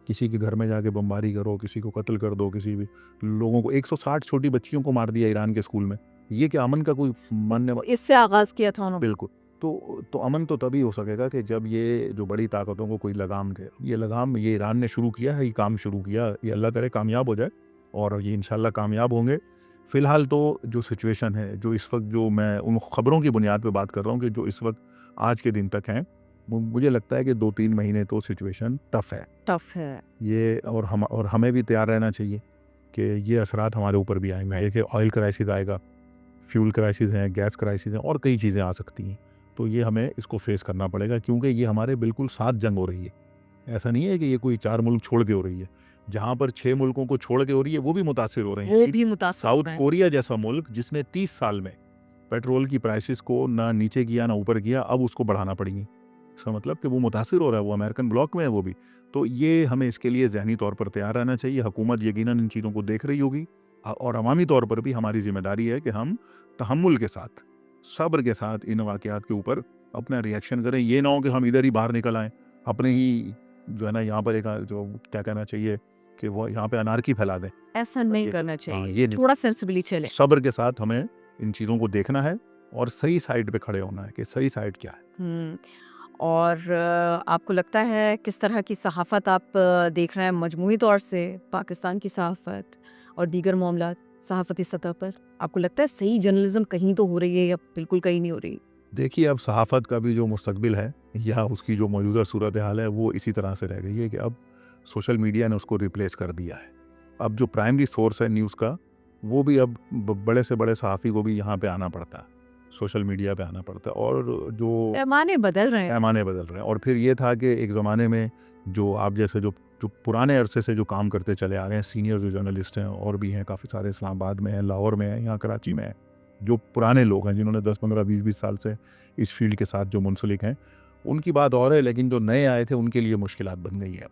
किसी के घर में जाके बमबारी करो, किसी को कत्ल कर दो, किसी भी लोगों को 160 छोटी बच्चियों को मार दिया ईरान के स्कूल में। ये क्या अमन का कोई मानने वा इससे आगाज़ किया था उन्होंने। बिल्कुल। तो अमन तो तभी हो सकेगा कि जब ये जो बड़ी ताकतों को कोई लगाम दे। ये लगाम ये ईरान ने शुरू किया है, ये काम शुरू किया, ये अल्लाह करे कामयाब हो जाए और ये इंशाल्लाह कामयाब होंगे। फ़िलहाल तो जो सिचुएशन है, जो इस वक्त जो मैं उन खबरों की बुनियाद पे बात कर रहा हूँ कि जो इस वक्त आज के दिन तक हैं, मुझे लगता है कि 2-3 महीने तो सिचुएशन टफ़ है। टफ है। ये और हमें भी तैयार रहना चाहिए कि ये असरात हमारे ऊपर भी आएँगे। एक ऑयल क्राइसिस आएगा, फ्यूल क्राइसिस हैं, गैस क्राइसिस हैं और कई चीज़ें आ सकती हैं। तो ये हमें इसको फेस करना पड़ेगा क्योंकि ये हमारे बिल्कुल साथ जंग हो रही है। ऐसा नहीं है कि ये कोई 4 मुल्क छोड़ के हो रही है। जहाँ पर 6 मुल्कों को छोड़ के हो रही है, वो भी मुतासिर हो रहे हैं। वो भी मुतासिर हो साउथ रहे हैं। कोरिया जैसा मुल्क जिसने 30 साल में पेट्रोल की प्राइसेस को ना नीचे किया ना ऊपर किया, अब उसको बढ़ाना पड़ेगी। इसका मतलब कि वो मुतासिर हो रहा है, वो अमेरिकन ब्लॉक में है वो भी। तो ये हमें इसके लिए ज़हनी तौर पर तैयार रहना चाहिए। हुकूमत यकीनन इन चीज़ों को देख रही होगी और अवामी तौर पर भी हमारी ज़िम्मेदारी है कि हम तहम्मुल के साथ, सब्र के साथ इन वाक़यात के ऊपर अपना रिएक्शन करें। ये ना हो कि हम इधर ही बाहर निकल आएँ, अपने ही जो है ना यहाँ पर एक जो क्या कहना चाहिए कि वो यहाँ पे अनार्की फैला दें। ऐसा नहीं ये करना हाँ, चाहिए। ये नहीं। थोड़ा सेंसिबली चलें। सब्र के साथ हमें इन चीज़ों को देखना है और सही साइड पे खड़े होना है कि सही साइड क्या है। हुँ। और आपको लगता है किस तरह की सहाफ़त आप देख रहे हैं मजमूई तौर से पाकिस्तान की सहाफ़त और दीगर मामलात सहाफ़ती सतह पर? आपको लगता है सही जर्नलिज़्म कहीं तो हो रही है या बिल्कुल कहीं नहीं हो रही? देखिए अब सहाफ़त का भी जो मुस्तकबिल है या उसकी जो मौजूदा सूरत हाल है वो इसी तरह से रह गई है कि अब सोशल मीडिया ने उसको रिप्लेस कर दिया है। अब जो प्राइमरी सोर्स है न्यूज़ का वो भी अब बड़े से बड़े सहाफ़ी को भी यहाँ पे आना पड़ता है, सोशल मीडिया पे आना पड़ता है। और जो पैमाने बदल रहे हैं। पैमाने बदल रहे हैं। और फिर ये था कि एक ज़माने में जो आप जैसे जो जो पुराने अरसे से जो काम करते चले आ रहे हैं, सीनियर जो जर्नलिस्ट हैं और भी हैं काफ़ी सारे, इस्लामाबाद में हैं, लाहौर में हैं, यहाँ कराची में हैं, जो पुराने लोग हैं जिन्होंने 10-15, 20-20 साल से इस फील्ड के साथ जो मुंसलिक हैं, उनकी बात और है। लेकिन जो नए आए थे उनके लिए मुश्किलात बन गई है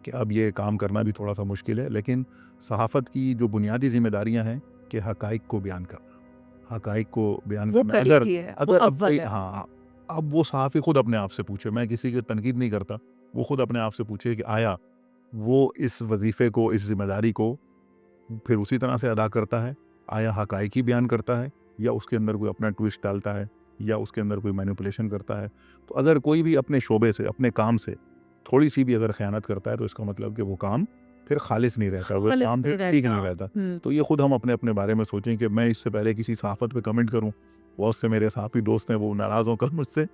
कि अब ये काम करना भी थोड़ा सा मुश्किल है। लेकिन सहाफ़त की जो बुनियादी ज़िम्मेदारियाँ हैं कि हक़ाइक़ को बयान करना, हक़ाइक़ को बयान वो करना। पहली अगर है, वो अगर अब अव्वल कोई है। हाँ, अब वो सहाफ़ी खुद अपने आप से पूछे, मैं किसी की तनकीद नहीं करता, वो खुद अपने आप से पूछे कि आया वो इस वजीफ़े को, इस ज़िम्मेदारी को फिर उसी तरह से अदा करता है, आया हक़ाइक़ ही बयान करता है, या उसके अंदर कोई अपना ट्विस्ट डालता है, या उसके अंदर कोई मैनिपुलेशन करता है। तो अगर कोई भी अपने शोबे से, अपने काम से थोड़ी-सी भी अगर ख़यानत करता है, तो इसका मतलब कि वो काम फिर खालिस नहीं रहता, वो गलत काम नहीं फिर ठीक नहीं रहता। रहता। तो ये खुद हम अपने बारे में सोचें कि मैं इससे पहले किसी सहाफ़त पे कमेंट करूँ, बहुत से मेरे सहाफ़ी दोस्त हैं वो नाराज़ होकर मुझसे,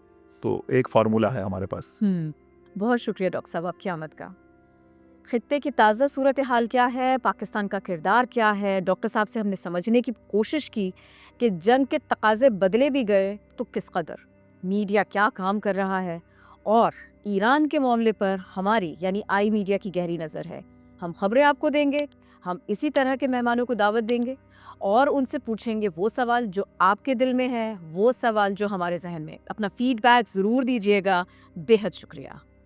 तो एक फ़ॉर्मूला है हमारे पास। बहुत शुक्रिया डॉक्टर साहब आपकी आमद का। खित्ते की ताज़ा सूरत हाल क्या है, पाकिस्तान का किरदार क्या है, डॉक्टर साहब से हमने समझने की कोशिश की कि जंग के तकाज़े बदले भी गए तो किस कदर, मीडिया क्या काम कर रहा है, और ईरान के मामले पर हमारी यानी आई मीडिया की गहरी नज़र है। हम खबरें आपको देंगे, हम इसी तरह के मेहमानों को दावत देंगे और उनसे पूछेंगे वो सवाल जो आपके दिल में है, वो सवाल जो हमारे जहन में। अपना फीडबैक ज़रूर दीजिएगा। बेहद शुक्रिया।